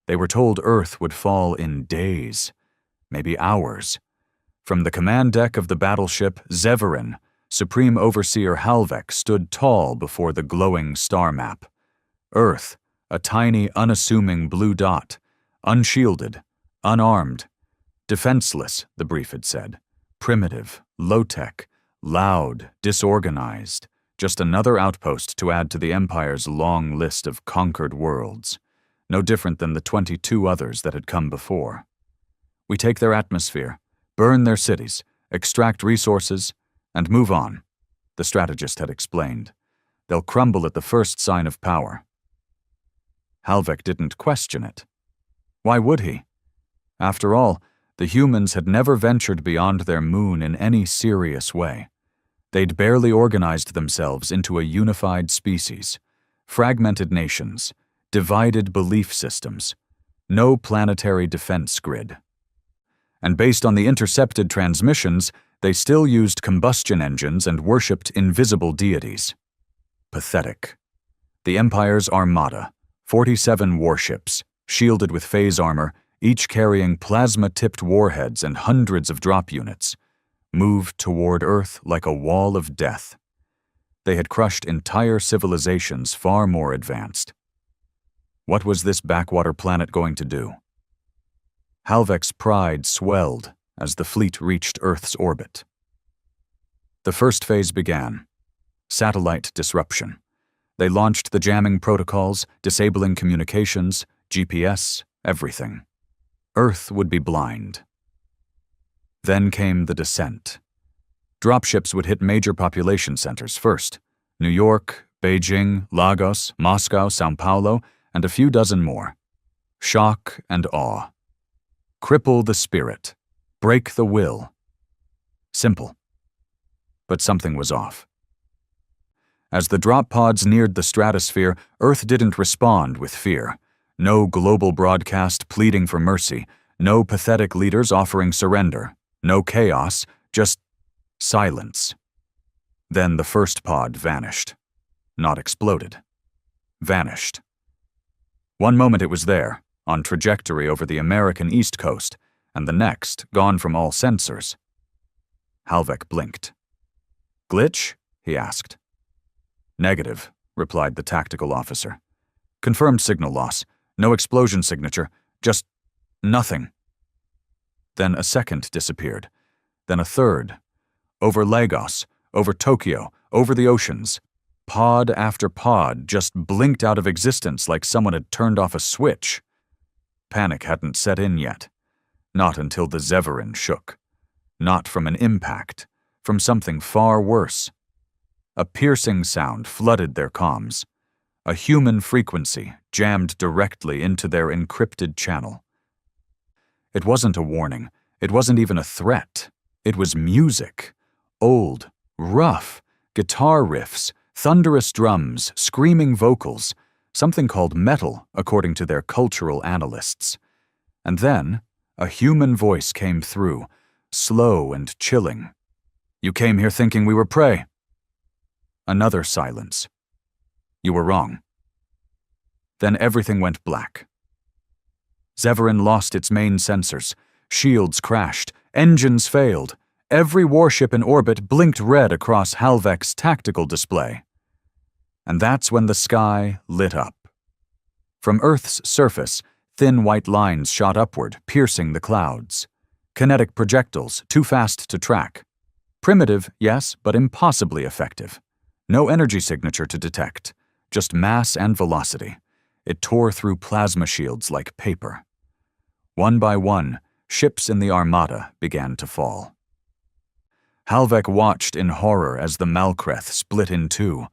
They were told Earth would fall in days, maybe hours. From the command deck of the battleship Severin, Supreme Overseer Halvek stood tall before the glowing star map. Earth, a tiny, unassuming blue dot, unshielded, unarmed, defenseless, the brief had said, primitive, low-tech, loud, disorganized, just another outpost to add to the Empire's long list of conquered worlds, no different than the 22 others that had come before. We take their atmosphere, burn their cities, extract resources, and move on, the strategist had explained. They'll crumble at the first sign of power. Halvek didn't question it. Why would he? After all, the humans had never ventured beyond their moon in any serious way. They'd barely organized themselves into a unified species, fragmented nations, divided belief systems, no planetary defense grid. And based on the intercepted transmissions, they still used combustion engines and worshipped invisible deities. Pathetic. The Empire's armada, 47 warships, shielded with phase armor, each carrying plasma-tipped warheads and hundreds of drop units, moved toward Earth like a wall of death. They had crushed entire civilizations far more advanced. What was this backwater planet going to do? Halvek's pride swelled as the fleet reached Earth's orbit. The first phase began. Satellite disruption. They launched the jamming protocols, disabling communications, GPS, everything. Earth would be blind. Then came the descent. Dropships would hit major population centers first: New York, Beijing, Lagos, Moscow, São Paulo, and a few dozen more. Shock and awe. Cripple the spirit. Break the will. Simple. But something was off. As the drop pods neared the stratosphere, Earth didn't respond with fear. No global broadcast pleading for mercy, no pathetic leaders offering surrender, no chaos, just silence. Then the first pod vanished. Not exploded. Vanished. One moment it was there, on trajectory over the American East Coast, and the next, gone from all sensors. Halvek blinked. Glitch? He asked. Negative, replied the tactical officer. Confirmed signal loss. No explosion signature. Just nothing. Then a second disappeared. Then a third. Over Lagos, over Tokyo, over the oceans. Pod after pod just blinked out of existence like someone had turned off a switch. Panic hadn't set in yet. Not until the Severin shook. Not from an impact. From something far worse. A piercing sound flooded their comms. A human frequency jammed directly into their encrypted channel. It wasn't a warning. It wasn't even a threat. It was music. Old, rough, guitar riffs, thunderous drums, screaming vocals, something called metal, according to their cultural analysts. And then, a human voice came through, slow and chilling. You came here thinking we were prey. Another silence. You were wrong. Then everything went black. Severin lost its main sensors. Shields crashed. Engines failed. Every warship in orbit blinked red across Halvek's tactical display. And that's when the sky lit up. From Earth's surface, thin white lines shot upward, piercing the clouds. Kinetic projectiles, too fast to track. Primitive, yes, but impossibly effective. No energy signature to detect, just mass and velocity. It tore through plasma shields like paper. One by one, ships in the armada began to fall. Halvek watched in horror as the Malkreth split in two.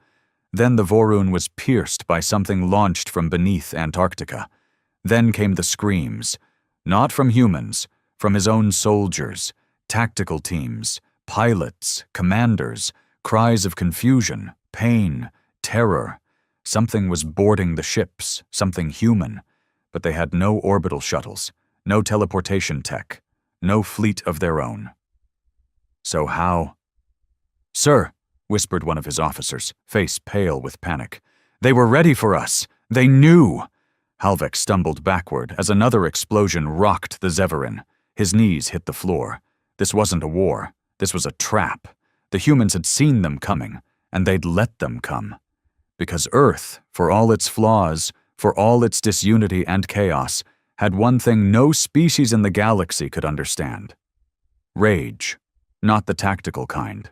Then the Vorun was pierced by something launched from beneath Antarctica. Then came the screams, not from humans, from his own soldiers, tactical teams, pilots, commanders, cries of confusion, pain, terror. Something was boarding the ships, something human, but they had no orbital shuttles, no teleportation tech, no fleet of their own. So how? Sir, whispered one of his officers, face pale with panic. They were ready for us. They knew. Halvek stumbled backward as another explosion rocked the Zeverin. His knees hit the floor. This wasn't a war. This was a trap. The humans had seen them coming, and they'd let them come. Because Earth, for all its flaws, for all its disunity and chaos, had one thing no species in the galaxy could understand. Rage, not the tactical kind.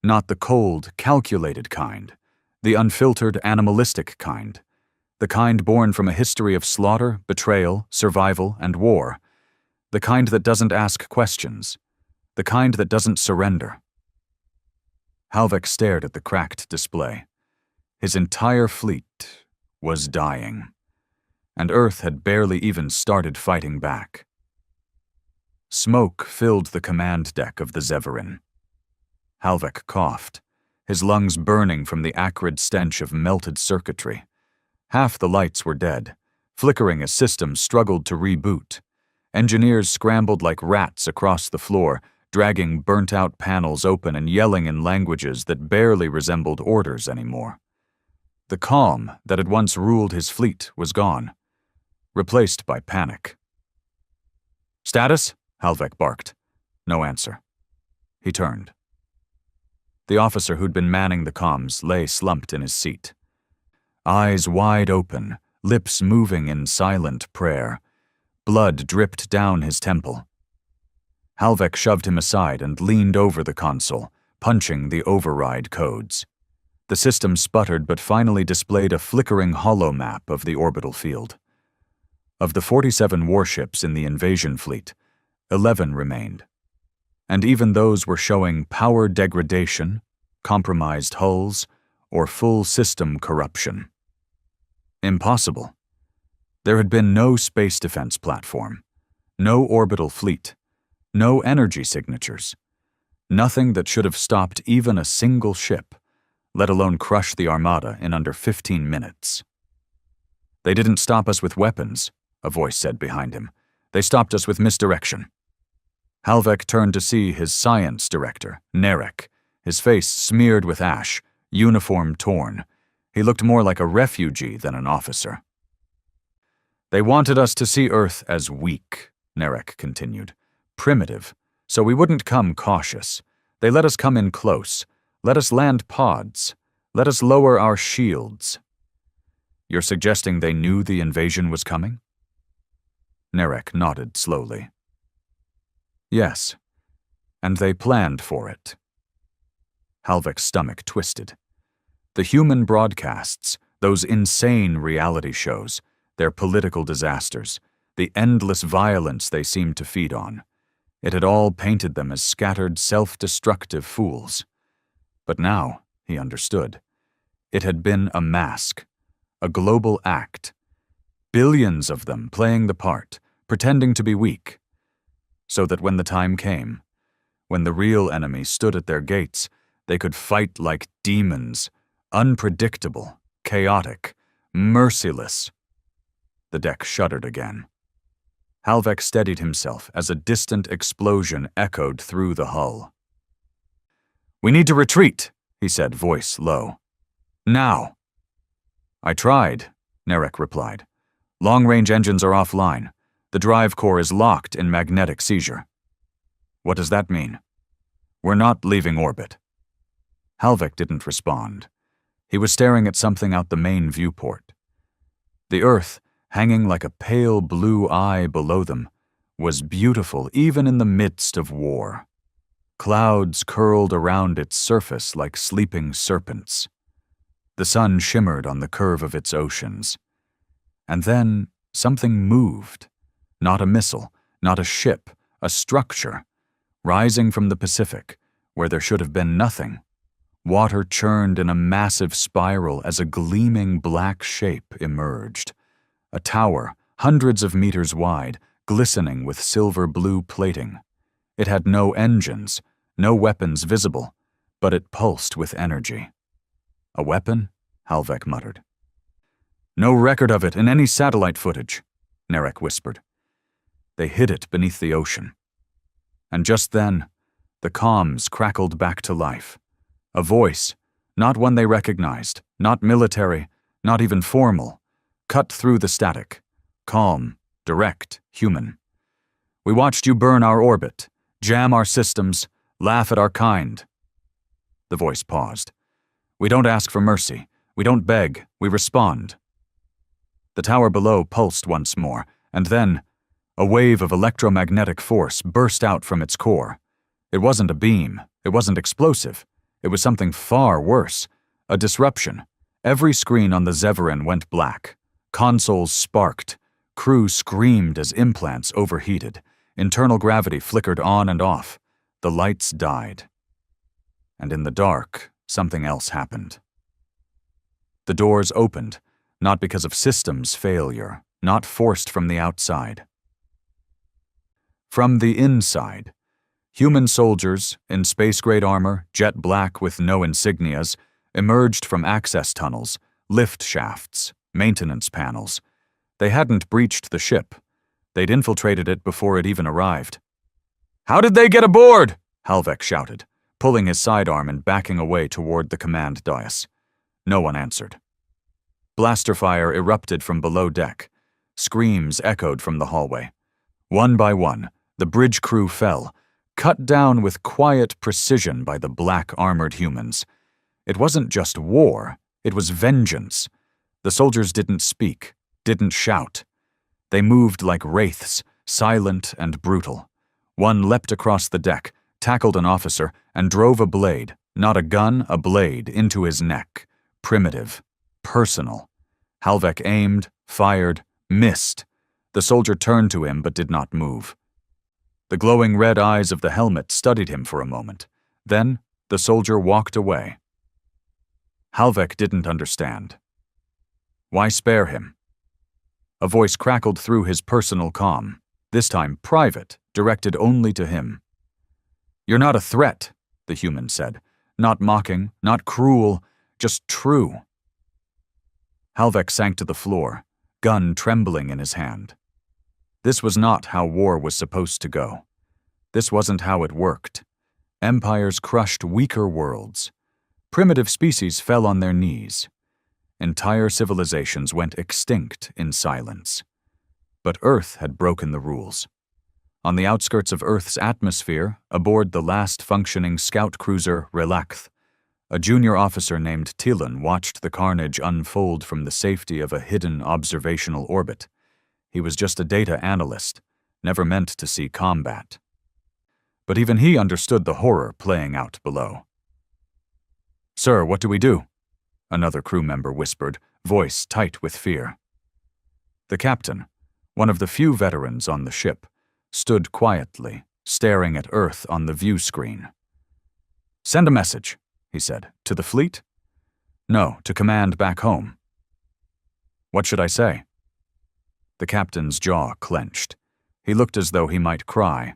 Not the cold, calculated kind. The unfiltered, animalistic kind. The kind born from a history of slaughter, betrayal, survival, and war. The kind that doesn't ask questions. The kind that doesn't surrender. Halvek stared at the cracked display. His entire fleet was dying, and Earth had barely even started fighting back. Smoke filled the command deck of the Zeverin. Halvek coughed, his lungs burning from the acrid stench of melted circuitry. Half the lights were dead, flickering as systems struggled to reboot. Engineers scrambled like rats across the floor, dragging burnt-out panels open and yelling in languages that barely resembled orders anymore. The calm that had once ruled his fleet was gone, replaced by panic. "Status?" Halvek barked. No answer. He turned. The officer who'd been manning the comms lay slumped in his seat. Eyes wide open, lips moving in silent prayer. Blood dripped down his temple. Halvek shoved him aside and leaned over the console, punching the override codes. The system sputtered but finally displayed a flickering holo map of the orbital field. Of the 47 warships in the invasion fleet, 11 remained. And even those were showing power degradation, compromised hulls, or full system corruption. Impossible. There had been no space defense platform, no orbital fleet, no energy signatures, nothing that should have stopped even a single ship, let alone crush the armada in under 15 minutes. "They didn't stop us with weapons," a voice said behind him. "They stopped us with misdirection." Halvek turned to see his science director, Narek, his face smeared with ash, uniform torn. He looked more like a refugee than an officer. "They wanted us to see Earth as weak," Narek continued. "Primitive, so we wouldn't come cautious. They let us come in close. Let us land pods. Let us lower our shields." "You're suggesting they knew the invasion was coming?" Narek nodded slowly. "Yes, and they planned for it." Halvek's stomach twisted. The human broadcasts, those insane reality shows, their political disasters, the endless violence they seemed to feed on, it had all painted them as scattered, self-destructive fools. But now, he understood, it had been a mask, a global act. Billions of them playing the part, pretending to be weak, so that when the time came, when the real enemy stood at their gates, they could fight like demons, unpredictable, chaotic, merciless. The deck shuddered again. Halvek steadied himself as a distant explosion echoed through the hull. "We need to retreat," he said, voice low. "Now." "I tried," Narek replied. "Long-range engines are offline. The drive core is locked in magnetic seizure." "What does that mean?" "We're not leaving orbit." Halvek didn't respond. He was staring at something out the main viewport. The Earth, hanging like a pale blue eye below them, was beautiful even in the midst of war. Clouds curled around its surface like sleeping serpents. The sun shimmered on the curve of its oceans. And then something moved. Not a missile, not a ship, a structure, rising from the Pacific, where there should have been nothing. Water churned in a massive spiral as a gleaming black shape emerged. A tower, hundreds of meters wide, glistening with silver-blue plating. It had no engines, no weapons visible, but it pulsed with energy. "A weapon?" Halvek muttered. "No record of it in any satellite footage," Narek whispered. They hid it beneath the ocean. And just then, the comms crackled back to life. A voice, not one they recognized, not military, not even formal, cut through the static. Calm, direct, human. We watched you burn our orbit, jam our systems, laugh at our kind. The voice paused. We don't ask for mercy. We don't beg. We respond. The tower below pulsed once more, and then a wave of electromagnetic force burst out from its core. It wasn't a beam. It wasn't explosive. It was something far worse. A disruption. Every screen on the Zeverin went black. Consoles sparked. Crew screamed as implants overheated. Internal gravity flickered on and off. The lights died. And in the dark, something else happened. The doors opened, not because of systems failure, not forced from the outside. From the inside, human soldiers, in space-grade armor, jet black with no insignias, emerged from access tunnels, lift shafts, maintenance panels. They hadn't breached the ship. They'd infiltrated it before it even arrived. "How did they get aboard?" Halvek shouted, pulling his sidearm and backing away toward the command dais. No one answered. Blaster fire erupted from below deck. Screams echoed from the hallway. One by one, the bridge crew fell, cut down with quiet precision by the black armored humans. It wasn't just war, it was vengeance. The soldiers didn't speak, didn't shout. They moved like wraiths, silent and brutal. One leapt across the deck, tackled an officer, and drove a blade, not a gun, a blade, into his neck. Primitive, personal. Halvek aimed, fired, missed. The soldier turned to him but did not move. The glowing red eyes of the helmet studied him for a moment. Then the soldier walked away. Halvek didn't understand. Why spare him? A voice crackled through his personal comm, this time private, directed only to him. "You're not a threat," the human said. Not mocking, not cruel, just true. Halvek sank to the floor, gun trembling in his hand. This was not how war was supposed to go. This wasn't how it worked. Empires crushed weaker worlds. Primitive species fell on their knees. Entire civilizations went extinct in silence. But Earth had broken the rules. On the outskirts of Earth's atmosphere, aboard the last functioning scout cruiser Relakth, a junior officer named Tillen watched the carnage unfold from the safety of a hidden observational orbit. He was just a data analyst, never meant to see combat. But even he understood the horror playing out below. "Sir, what do we do?" Another crew member whispered, voice tight with fear. The captain, one of the few veterans on the ship, stood quietly, staring at Earth on the view screen. "Send a message," he said. "To the fleet?" "No, to command back home." "What should I say?" The captain's jaw clenched. He looked as though he might cry.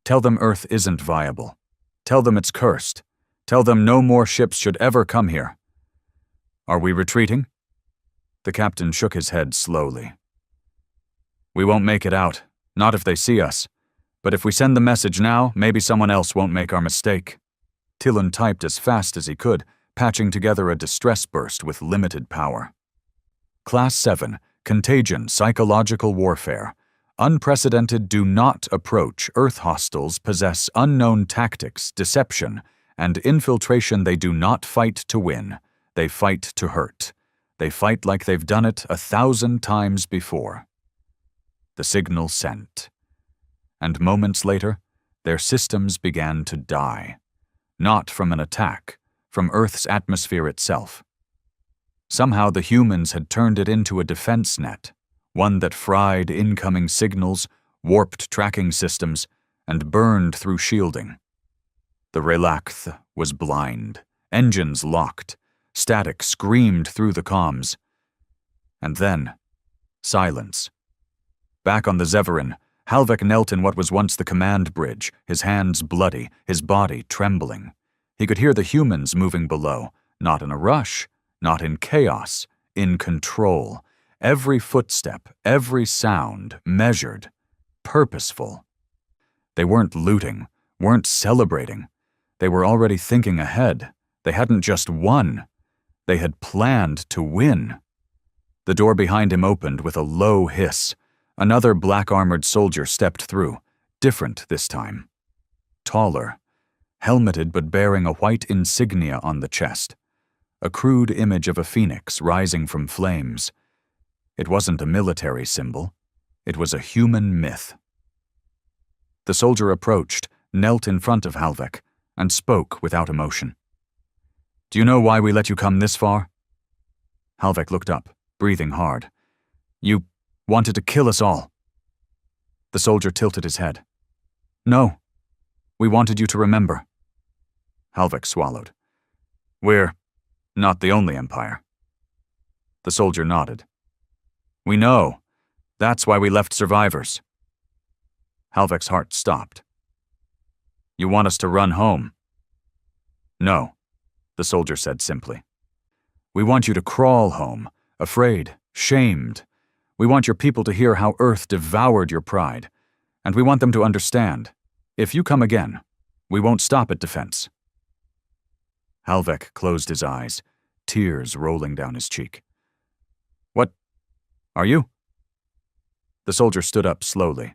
"Tell them Earth isn't viable. Tell them it's cursed. Tell them no more ships should ever come here." "Are we retreating?" The captain shook his head slowly. "We won't make it out, not if they see us. But if we send the message now, maybe someone else won't make our mistake." Tillen typed as fast as he could, patching together a distress burst with limited power. Class 7, Contagion Psychological Warfare. Unprecedented do not approach Earth hostiles possess unknown tactics, deception, and infiltration. They do not fight to win. They fight to hurt. They fight like they've done it 1,000 times before. The signal sent. And moments later, their systems began to die. Not from an attack, from Earth's atmosphere itself. Somehow the humans had turned it into a defense net, one that fried incoming signals, warped tracking systems, and burned through shielding. The Relakth was blind, engines locked, static screamed through the comms. And then, silence. Back on the Zeverin, Halvek knelt in what was once the command bridge, his hands bloody, his body trembling. He could hear the humans moving below, not in a rush, not in chaos, in control. Every footstep, every sound, measured, purposeful. They weren't looting, weren't celebrating. They were already thinking ahead. They hadn't just won. They had planned to win. The door behind him opened with a low hiss. Another black-armored soldier stepped through, different this time. Taller, helmeted but bearing a white insignia on the chest. A crude image of a phoenix rising from flames. It wasn't a military symbol. It was a human myth. The soldier approached, knelt in front of Halvek, and spoke without emotion. "Do you know why we let you come this far?" Halvek looked up, breathing hard. "You wanted to kill us all." The soldier tilted his head. "No. We wanted you to remember." Halvek swallowed. "We're not the only empire." The soldier nodded. "We know. That's why we left survivors." Halvek's heart stopped. "You want us to run home?" "No," the soldier said simply. "We want you to crawl home, afraid, shamed. We want your people to hear how Earth devoured your pride, and we want them to understand. If you come again, we won't stop at defense." Halvek closed his eyes, tears rolling down his cheek. "What are you?" The soldier stood up slowly.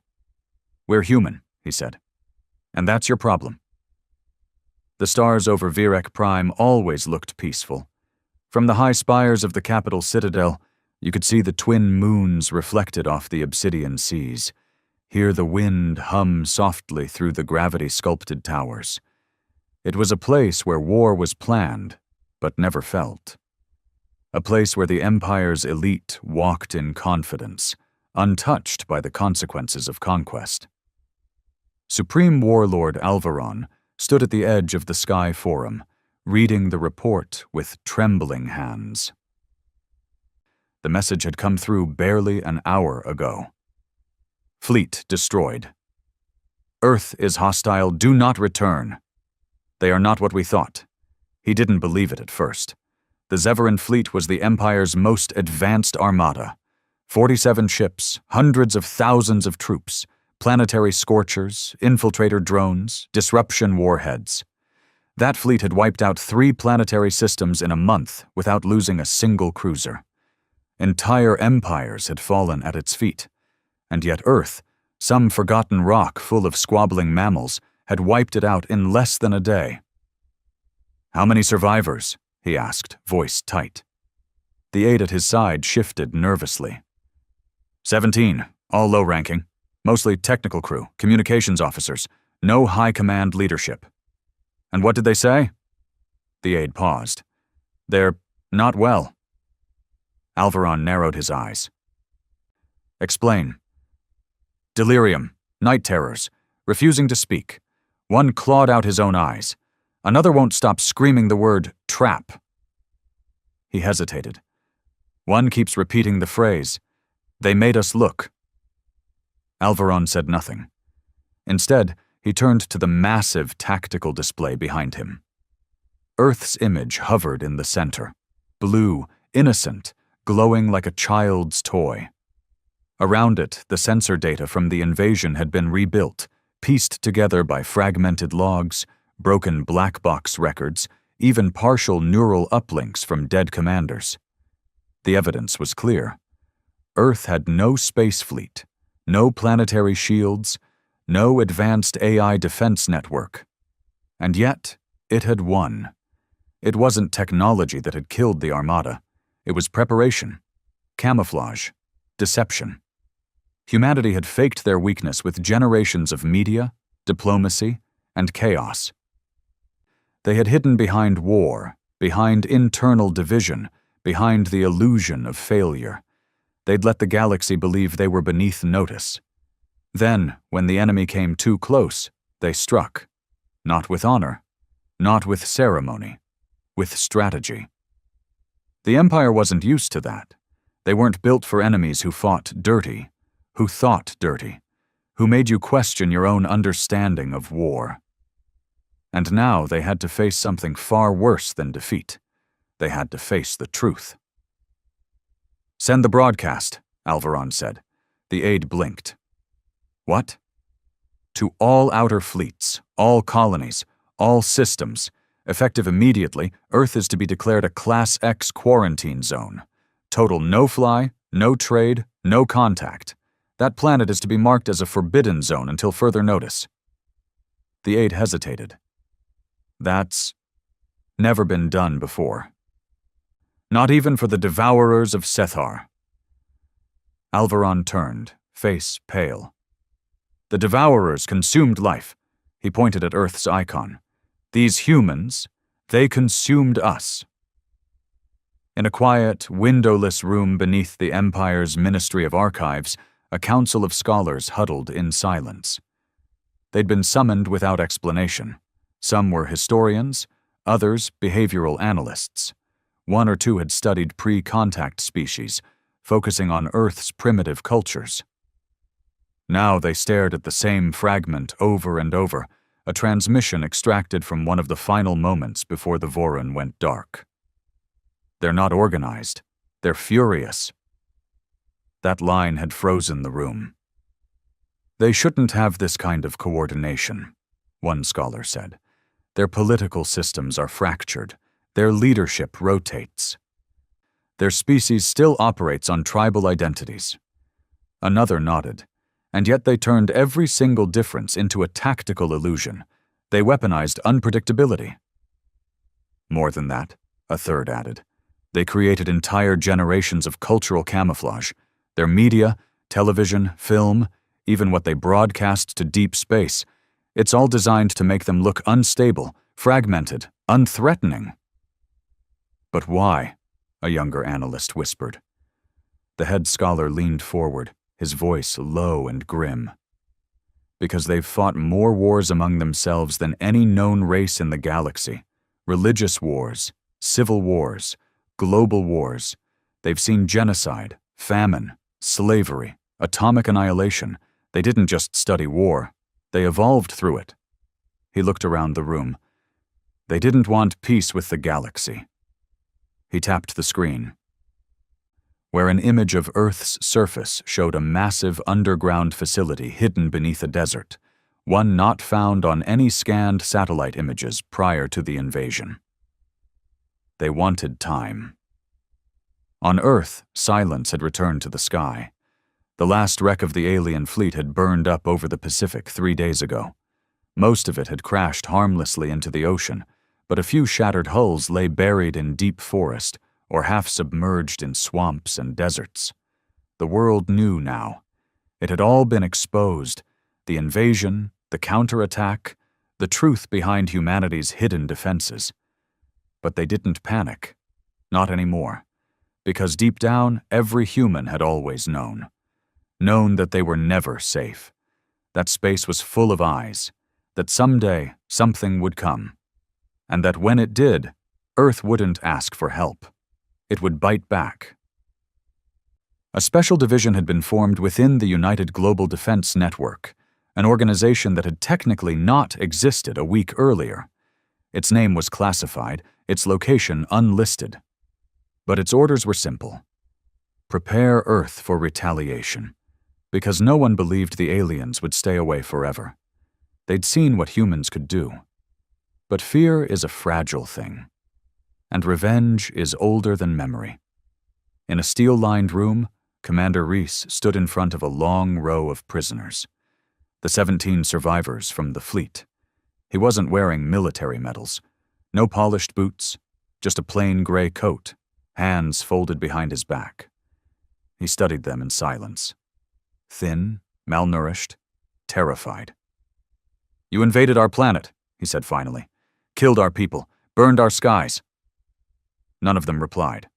"We're human," he said. "And that's your problem." The stars over Virek Prime always looked peaceful. From the high spires of the capital citadel, you could see the twin moons reflected off the obsidian seas, hear the wind hum softly through the gravity-sculpted towers. It was a place where war was planned, but never felt. A place where the Empire's elite walked in confidence, untouched by the consequences of conquest. Supreme Warlord Alvaron stood at the edge of the Sky Forum, reading the report with trembling hands. The message had come through barely an hour ago. "Fleet destroyed. Earth is hostile, do not return. They are not what we thought." He didn't believe it at first. The Zeveran fleet was the Empire's most advanced armada. 47 ships, hundreds of thousands of troops, planetary scorchers, infiltrator drones, disruption warheads. That fleet had wiped out 3 planetary systems in a month without losing a single cruiser. Entire empires had fallen at its feet. And yet Earth, some forgotten rock full of squabbling mammals, had wiped it out in less than a day. "How many survivors?" he asked, voice tight. The aide at his side shifted nervously. 17, all low-ranking. Mostly technical crew, communications officers, no high-command leadership." "And what did they say?" The aide paused. "They're not well." Alvaron narrowed his eyes. "Explain." "Delirium, night terrors, refusing to speak. One clawed out his own eyes. Another won't stop screaming the word trap." He hesitated. "One keeps repeating the phrase, 'They made us look.'" Alvaron said nothing. Instead, he turned to the massive tactical display behind him. Earth's image hovered in the center, blue, innocent, glowing like a child's toy. Around it, the sensor data from the invasion had been rebuilt, pieced together by fragmented logs, broken black box records, even partial neural uplinks from dead commanders. The evidence was clear. Earth had no space fleet, no planetary shields, no advanced AI defense network. And yet, it had won. It wasn't technology that had killed the Armada. It was preparation, camouflage, deception. Humanity had faked their weakness with generations of media, diplomacy, and chaos. They had hidden behind war, behind internal division, behind the illusion of failure. They'd let the galaxy believe they were beneath notice. Then, when the enemy came too close, they struck. Not with honor, not with ceremony, with strategy. The Empire wasn't used to that. They weren't built for enemies who fought dirty, who thought dirty, who made you question your own understanding of war. And now they had to face something far worse than defeat. They had to face the truth. "Send the broadcast," Alvaron said. The aide blinked. "What?" "To all outer fleets, all colonies, all systems. Effective immediately, Earth is to be declared a Class X quarantine zone. Total no-fly, no trade, no contact. That planet is to be marked as a forbidden zone until further notice. The aide hesitated. That's never been done before. Not even for the devourers of Sethar. Alvaron turned, face pale. The devourers consumed life. He pointed at Earth's icon. These humans, they consumed us. In a quiet, windowless room beneath the Empire's Ministry of Archives, a council of scholars huddled in silence. They'd been summoned without explanation. Some were historians, others behavioral analysts. One or two had studied pre-contact species, focusing on Earth's primitive cultures. Now they stared at the same fragment over and over, a transmission extracted from one of the final moments before the Vorun went dark. They're not organized. They're furious. That line had frozen the room. They shouldn't have this kind of coordination, one scholar said. Their political systems are fractured. Their leadership rotates. Their species still operates on tribal identities. Another nodded. And yet they turned every single difference into a tactical illusion. They weaponized unpredictability. More than that, a third added. They created entire generations of cultural camouflage. Their media, television, film, even what they broadcast to deep space, it's all designed to make them look unstable, fragmented, unthreatening. But why? A younger analyst whispered. The head scholar leaned forward, his voice low and grim. Because they've fought more wars among themselves than any known race in the galaxy. Religious wars, civil wars, global wars. They've seen genocide, famine, slavery, atomic annihilation. They didn't just study war. They evolved through it. He looked around the room. They didn't want peace with the galaxy. He tapped the screen, where an image of Earth's surface showed a massive underground facility hidden beneath a desert, one not found on any scanned satellite images prior to the invasion. They wanted time. On Earth, silence had returned to the sky. The last wreck of the alien fleet had burned up over the Pacific 3 days ago. Most of it had crashed harmlessly into the ocean, but a few shattered hulls lay buried in deep forest or half submerged in swamps and deserts. The world knew now. It had all been exposed, the invasion, the counterattack, the truth behind humanity's hidden defenses. But they didn't panic. Not anymore. Because deep down, every human had always known. Known that they were never safe. That space was full of eyes. That someday something would come. And that when it did, Earth wouldn't ask for help. It would bite back. A special division had been formed within the United Global Defense Network, an organization that had technically not existed a week earlier. Its name was classified, its location unlisted. But its orders were simple. Prepare Earth for retaliation, because no one believed the aliens would stay away forever. They'd seen what humans could do. But fear is a fragile thing, and revenge is older than memory. In a steel-lined room, Commander Reese stood in front of a long row of prisoners, the 17 survivors from the fleet. He wasn't wearing military medals, no polished boots, just a plain gray coat, hands folded behind his back. He studied them in silence. Thin, malnourished, terrified. "You invaded our planet," he said finally. "Killed our people, burned our skies." None of them replied.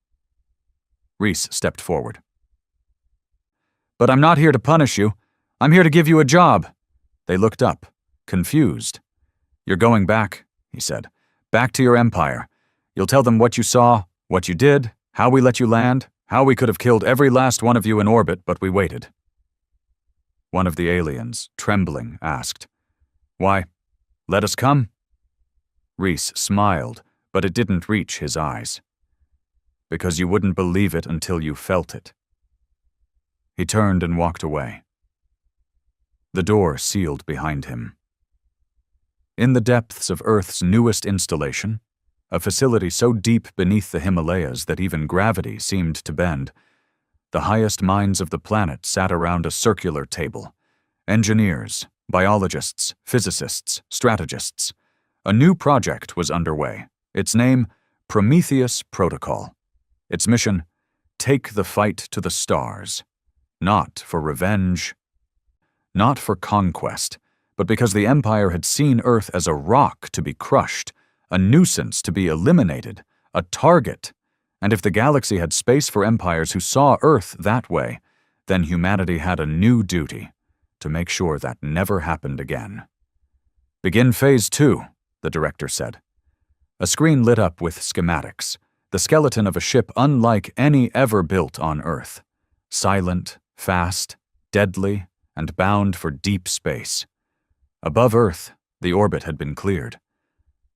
Reese stepped forward. "But I'm not here to punish you. I'm here to give you a job." They looked up, confused. "You're going back," he said. "Back to your empire. You'll tell them what you saw, what you did, how we let you land, how we could have killed every last one of you in orbit, but we waited." One of the aliens, trembling, asked, "Why, let us come?" Reese smiled, but it didn't reach his eyes. "Because you wouldn't believe it until you felt it." He turned and walked away. The door sealed behind him. In the depths of Earth's newest installation, a facility so deep beneath the Himalayas that even gravity seemed to bend. The highest minds of the planet sat around a circular table. Engineers, biologists, physicists, strategists. A new project was underway. Its name, Prometheus Protocol. Its mission, take the fight to the stars. Not for revenge, not for conquest, but because the Empire had seen Earth as a rock to be crushed, a nuisance to be eliminated, a target. And if the galaxy had space for empires who saw Earth that way, then humanity had a new duty to make sure that never happened again. Begin Phase 2, the director said. A screen lit up with schematics, the skeleton of a ship unlike any ever built on Earth. Silent, fast, deadly, and bound for deep space. Above Earth, the orbit had been cleared.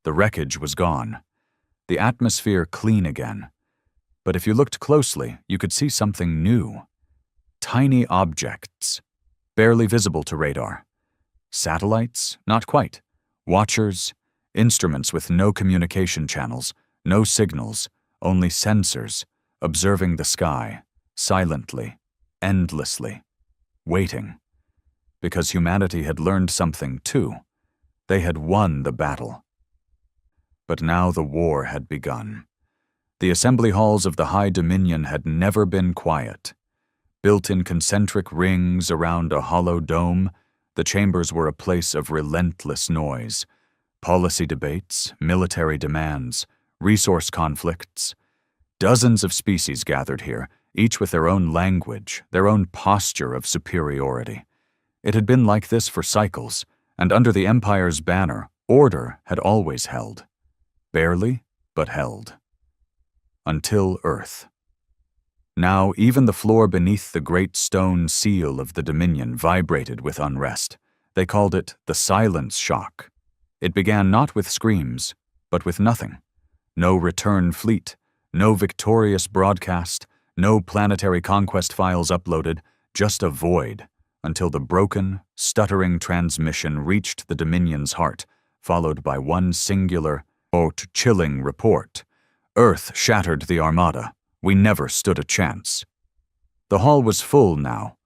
The wreckage was gone. The atmosphere clean again. But if you looked closely, you could see something new. Tiny objects, barely visible to radar. Satellites? Not quite. Watchers, instruments with no communication channels, no signals, only sensors, observing the sky, silently, endlessly, waiting. Because humanity had learned something too. They had won the battle. But now the war had begun. The assembly halls of the High Dominion had never been quiet. Built in concentric rings around a hollow dome, the chambers were a place of relentless noise. Policy debates, military demands, resource conflicts. Dozens of species gathered here, each with their own language, their own posture of superiority. It had been like this for cycles, and under the Empire's banner, order had always held. Barely, but held. Until Earth. Now even the floor beneath the great stone seal of the Dominion vibrated with unrest. They called it the silence shock. It began not with screams, but with nothing. No return fleet, no victorious broadcast, no planetary conquest files uploaded, just a void, until the broken, stuttering transmission reached the Dominion's heart, followed by one singular, chilling report. Earth shattered the armada. We never stood a chance. The hall was full now.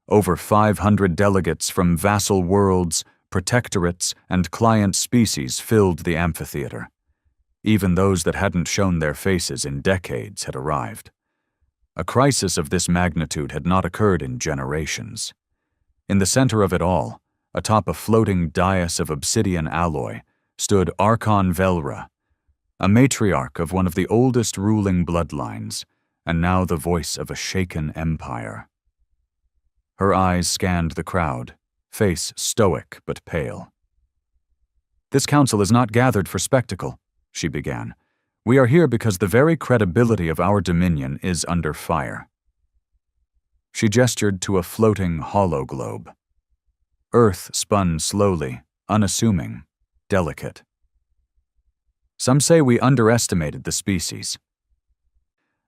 Over 500 delegates from vassal worlds, protectorates, and client species filled the amphitheater. Even those that hadn't shown their faces in decades had arrived. A crisis of this magnitude had not occurred in generations. In the center of it all, atop a floating dais of obsidian alloy, stood Archon Velra, a matriarch of one of the oldest ruling bloodlines, and now the voice of a shaken empire. Her eyes scanned the crowd, face stoic but pale. "This council is not gathered for spectacle," she began. "We are here because the very credibility of our dominion is under fire." She gestured to a floating hollow globe. Earth spun slowly, unassuming, delicate. "Some say we underestimated the species.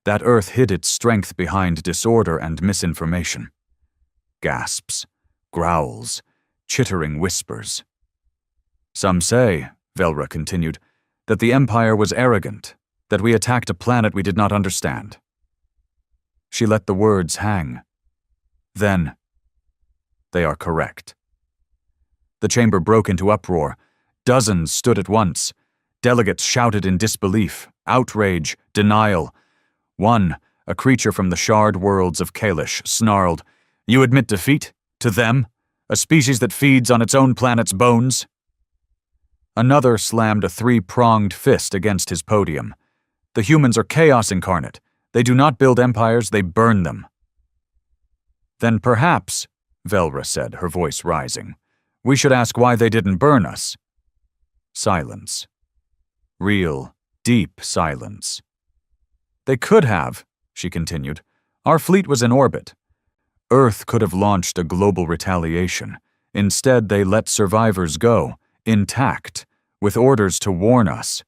That Earth hid its strength behind disorder and misinformation." Gasps, growls, chittering whispers. "Some say," Velra continued, "that the Empire was arrogant, that we attacked a planet we did not understand." She let the words hang. Then, "They are correct." The chamber broke into uproar. Dozens stood at once. Delegates shouted in disbelief, outrage, denial. One, a creature from the shard worlds of Kalish, snarled, "You admit defeat? To them? A species that feeds on its own planet's bones?" Another slammed a three-pronged fist against his podium. "The humans are chaos incarnate. They do not build empires, they burn them." "Then perhaps," Velra said, her voice rising, "we should ask why they didn't burn us." Silence. Real, deep silence. "They could have," she continued. "Our fleet was in orbit. Earth could have launched a global retaliation. Instead, they let survivors go, intact, with orders to warn us."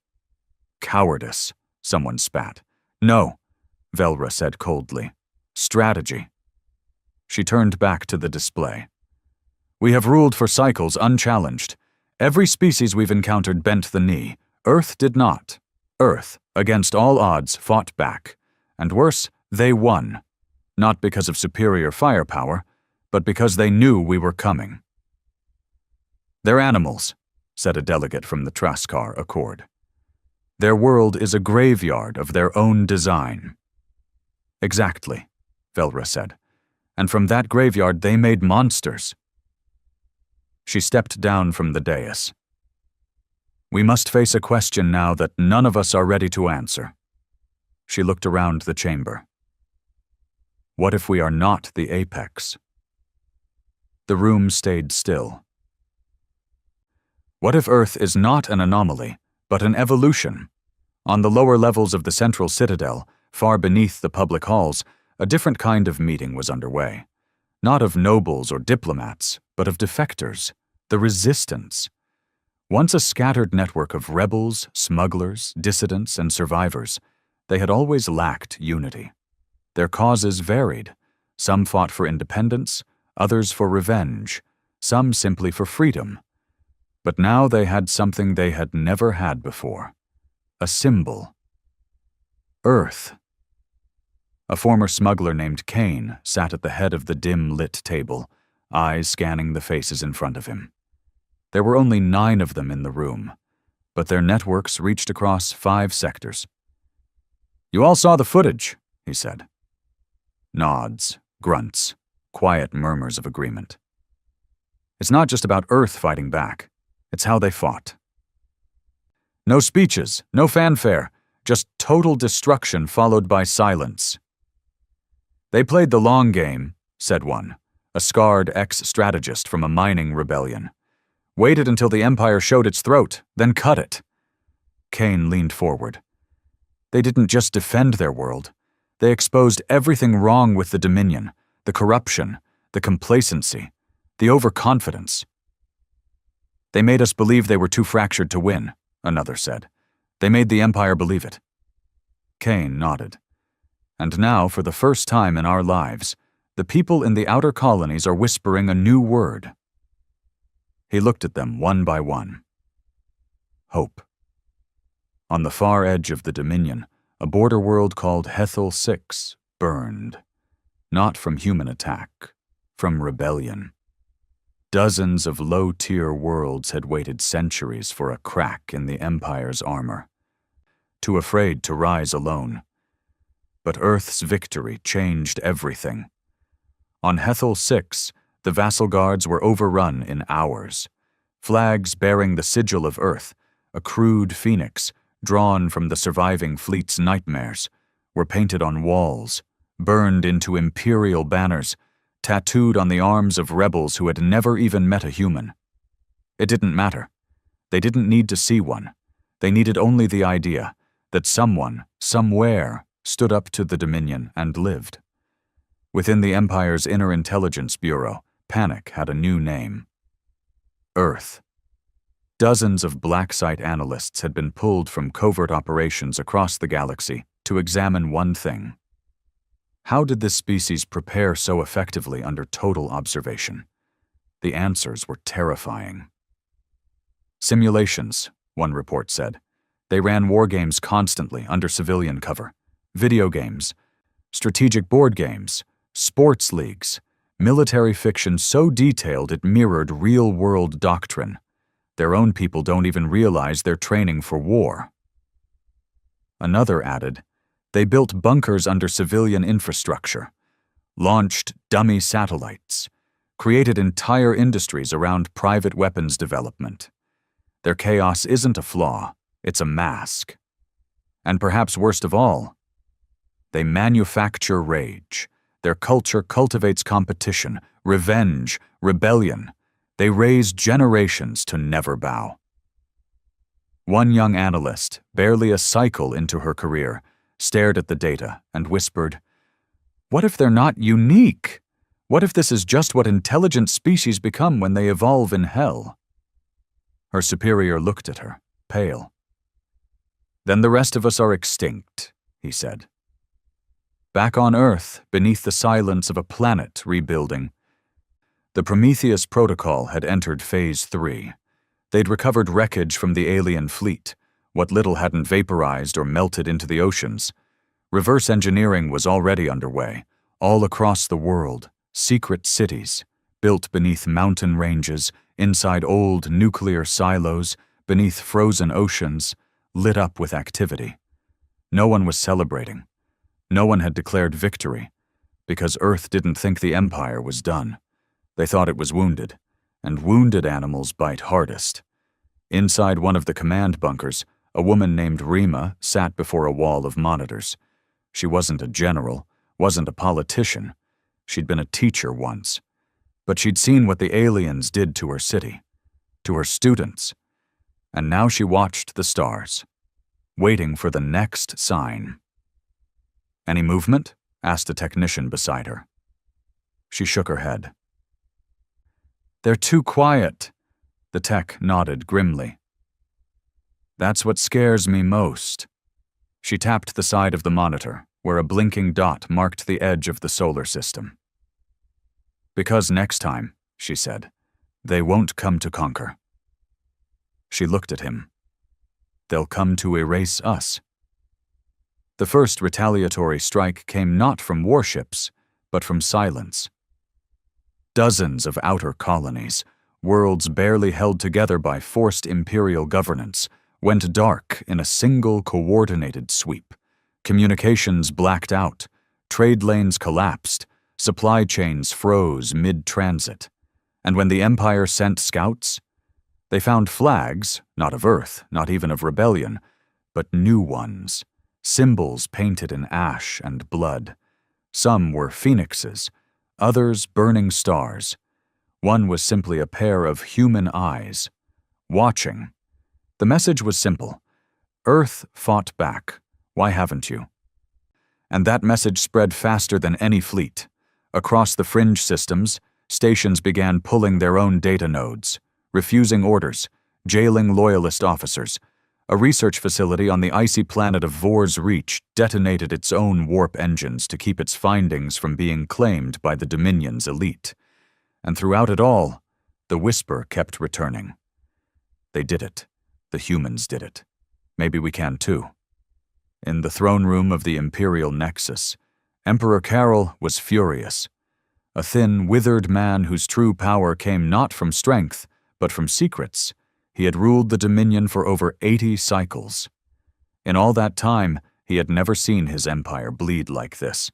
"Cowardice," someone spat. "No," Velra said coldly. "Strategy." She turned back to the display. "We have ruled for cycles unchallenged. Every species we've encountered bent the knee. Earth did not. Earth, against all odds, fought back. And worse, they won. Not because of superior firepower, but because they knew we were coming. "They're animals," said a delegate from the Traskar Accord. "Their world is a graveyard of their own design." "Exactly," Velra said. "And from that graveyard they made monsters." She stepped down from the dais. "We must face a question now that none of us are ready to answer." She looked around the chamber. "What if we are not the apex?" The room stayed still. "What if Earth is not an anomaly, but an evolution? On the lower levels of the central citadel, far beneath the public halls, a different kind of meeting was underway. Not of nobles or diplomats, but of defectors, the resistance. Once a scattered network of rebels, smugglers, dissidents, and survivors, they had always lacked unity. Their causes varied. Some fought for independence, others for revenge, some simply for freedom. But now they had something they had never had before. A symbol. Earth. A former smuggler named Kane sat at the head of the dim-lit table, eyes scanning the faces in front of him. There were only 9 of them in the room, but their networks reached across 5 sectors. "You all saw the footage," he said. Nods, grunts, quiet murmurs of agreement. "It's not just about Earth fighting back. It's how they fought. No speeches, no fanfare, just total destruction followed by silence." "They played the long game," said one, a scarred ex-strategist from a mining rebellion. "Waited until the Empire showed its throat, then cut it." Kane leaned forward. "They didn't just defend their world. They exposed everything wrong with the Dominion, the corruption, the complacency, the overconfidence." "They made us believe they were too fractured to win," another said. "They made the Empire believe it." Kane nodded. "And now, for the first time in our lives, the people in the outer colonies are whispering a new word." He looked at them one by one. Hope. On the far edge of the Dominion, a border world called Hethel 6 burned. Not from human attack, from rebellion. Dozens of low-tier worlds had waited centuries for a crack in the Empire's armor, too afraid to rise alone. But Earth's victory changed everything. On Hethel 6, the vassal guards were overrun in hours. Flags bearing the sigil of Earth, a crude phoenix drawn from the surviving fleet's nightmares, were painted on walls, burned into Imperial banners, tattooed on the arms of rebels who had never even met a human. It didn't matter. They didn't need to see one. They needed only the idea that someone, somewhere, stood up to the Dominion and lived. Within the Empire's Inner Intelligence Bureau, panic had a new name. Earth. Dozens of black site analysts had been pulled from covert operations across the galaxy to examine one thing. How did this species prepare so effectively under total observation? The answers were terrifying. Simulations, one report said. They ran war games constantly under civilian cover. Video games, strategic board games, sports leagues, military fiction so detailed it mirrored real-world doctrine. Their own people don't even realize they're training for war. Another added, they built bunkers under civilian infrastructure, launched dummy satellites, created entire industries around private weapons development. Their chaos isn't a flaw, it's a mask. And perhaps worst of all, they manufacture rage. Their culture cultivates competition, revenge, rebellion. They raise generations to never bow. One young analyst, barely a cycle into her career, stared at the data and whispered, "What if they're not unique? What if this is just what intelligent species become when they evolve in hell?" Her superior looked at her, pale. "Then the rest of us are extinct," he said. Back on Earth, beneath the silence of a planet rebuilding, the Prometheus Protocol had entered Phase 3. They'd recovered wreckage from the alien fleet, what little hadn't vaporized or melted into the oceans. Reverse engineering was already underway, all across the world, secret cities, built beneath mountain ranges, inside old nuclear silos, beneath frozen oceans, lit up with activity. No one was celebrating. No one had declared victory, because Earth didn't think the Empire was done. They thought it was wounded, and wounded animals bite hardest. Inside one of the command bunkers, a woman named Rima sat before a wall of monitors. She wasn't a general, wasn't a politician. She'd been a teacher once. But she'd seen what the aliens did to her city, to her students. And now she watched the stars, waiting for the next sign. "Any movement?" asked a technician beside her. She shook her head. "They're too quiet," the tech nodded grimly. "That's what scares me most." She tapped the side of the monitor, where a blinking dot marked the edge of the solar system. "Because next time," she said, "they won't come to conquer." She looked at him. "They'll come to erase us." The first retaliatory strike came not from warships, but from silence. Dozens of outer colonies, worlds barely held together by forced Imperial governance, went dark in a single coordinated sweep. Communications blacked out, trade lanes collapsed, supply chains froze mid-transit. And when the Empire sent scouts, they found flags, not of Earth, not even of rebellion, but new ones, symbols painted in ash and blood. Some were phoenixes, others burning stars. One was simply a pair of human eyes, watching. The message was simple. Earth fought back. Why haven't you? And that message spread faster than any fleet. Across the fringe systems, stations began pulling their own data nodes, refusing orders, jailing loyalist officers. A research facility on the icy planet of Vor's Reach detonated its own warp engines to keep its findings from being claimed by the Dominion's elite. And throughout it all, the whisper kept returning. They did it. The humans did it. Maybe we can too. In the throne room of the Imperial Nexus, Emperor Carol was furious. A thin, withered man whose true power came not from strength, but from secrets. He had ruled the Dominion for over 80 cycles. In all that time, he had never seen his empire bleed like this.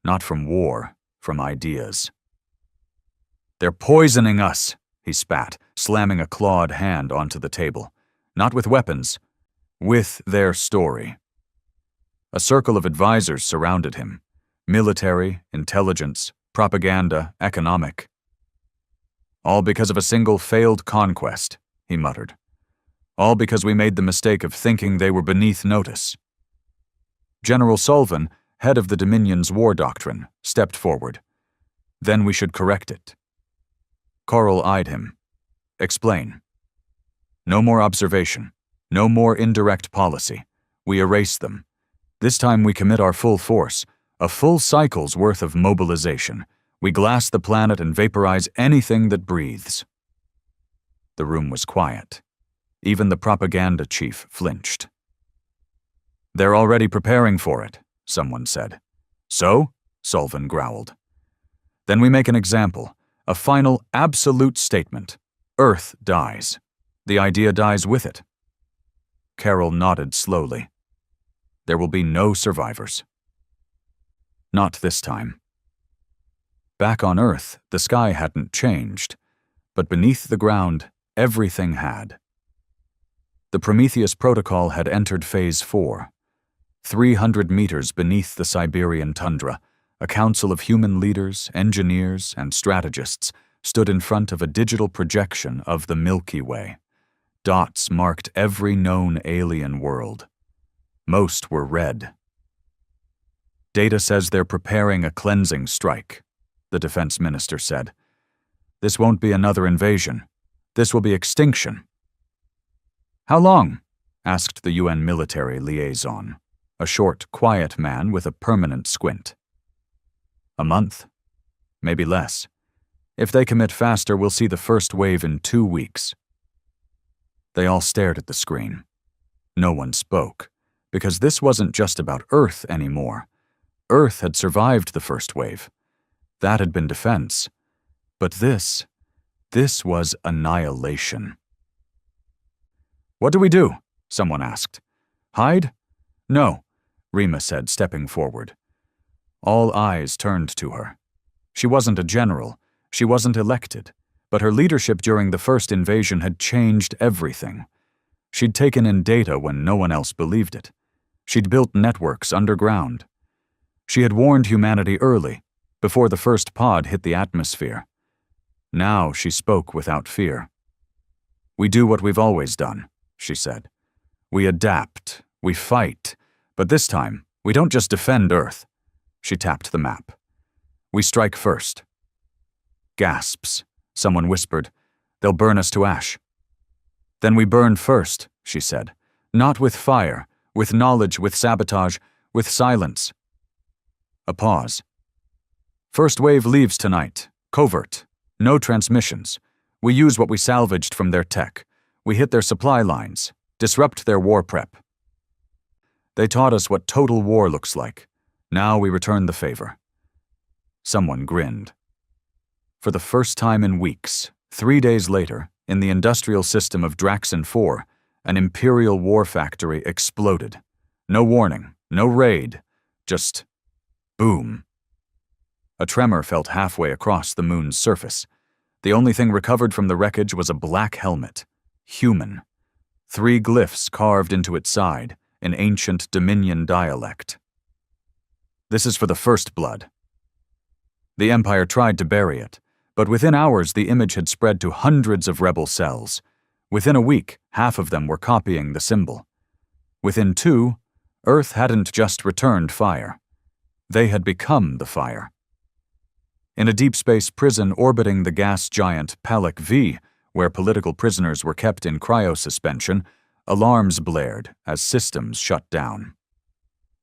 Not from war, from ideas. "They're poisoning us," he spat, slamming a clawed hand onto the table. Not with weapons, with their story. A circle of advisors surrounded him. Military, intelligence, propaganda, economic. "All because of a single failed conquest," he muttered. "All because we made the mistake of thinking they were beneath notice." General Sullivan, head of the Dominion's war doctrine, stepped forward. "Then we should correct it." Coral eyed him. "Explain." "No more observation. No more indirect policy. We erase them. This time we commit our full force, a full cycle's worth of mobilization. We glass the planet and vaporize anything that breathes." The room was quiet. Even the propaganda chief flinched. "They're already preparing for it," someone said. "So?" Sullivan growled. "Then we make an example, a final absolute statement. Earth dies. The idea dies with it." Carol nodded slowly. "There will be no survivors." Not this time. Back on Earth, the sky hadn't changed, but beneath the ground, everything had. The Prometheus Protocol had entered Phase 4. 300 meters beneath the Siberian tundra, a council of human leaders, engineers, and strategists stood in front of a digital projection of the Milky Way. Dots marked every known alien world. Most were red. "Data says they're preparing a cleansing strike," the defense minister said. "This won't be another invasion. This will be extinction." "How long?" asked the UN military liaison, a short, quiet man with a permanent squint. "A month. Maybe less. If they commit faster, we'll see the first wave in 2 weeks." They all stared at the screen. No one spoke, because this wasn't just about Earth anymore. Earth had survived the first wave. That had been defense. But this was annihilation. "What do we do?" someone asked. "Hide?" "No," Rima said, stepping forward. All eyes turned to her. She wasn't a general, she wasn't elected, but her leadership during the first invasion had changed everything. She'd taken in data when no one else believed it. She'd built networks underground. She had warned humanity early, before the first pod hit the atmosphere. Now she spoke without fear. "We do what we've always done," she said. "We adapt, we fight, but this time, we don't just defend Earth." She tapped the map. "We strike first." Gasps. Someone whispered, "They'll burn us to ash." "Then we burn first," she said. "Not with fire, with knowledge, with sabotage, with silence." A pause. "First wave leaves tonight. Covert. No transmissions. We use what we salvaged from their tech. We hit their supply lines, disrupt their war prep. They taught us what total war looks like. Now we return the favor." Someone grinned. For the first time in weeks, 3 days later, in the industrial system of Draxon 4, an Imperial war factory exploded. No warning, no raid, just boom. A tremor felt halfway across the moon's surface. The only thing recovered from the wreckage was a black helmet. Human. 3 glyphs carved into its side, in ancient Dominion dialect. "This is for the First Blood." The Empire tried to bury it, but within hours the image had spread to hundreds of rebel cells. Within a week, half of them were copying the symbol. Within 2, Earth hadn't just returned fire. They had become the fire. In a deep space prison orbiting the gas giant Palak V, where political prisoners were kept in cryosuspension, alarms blared as systems shut down.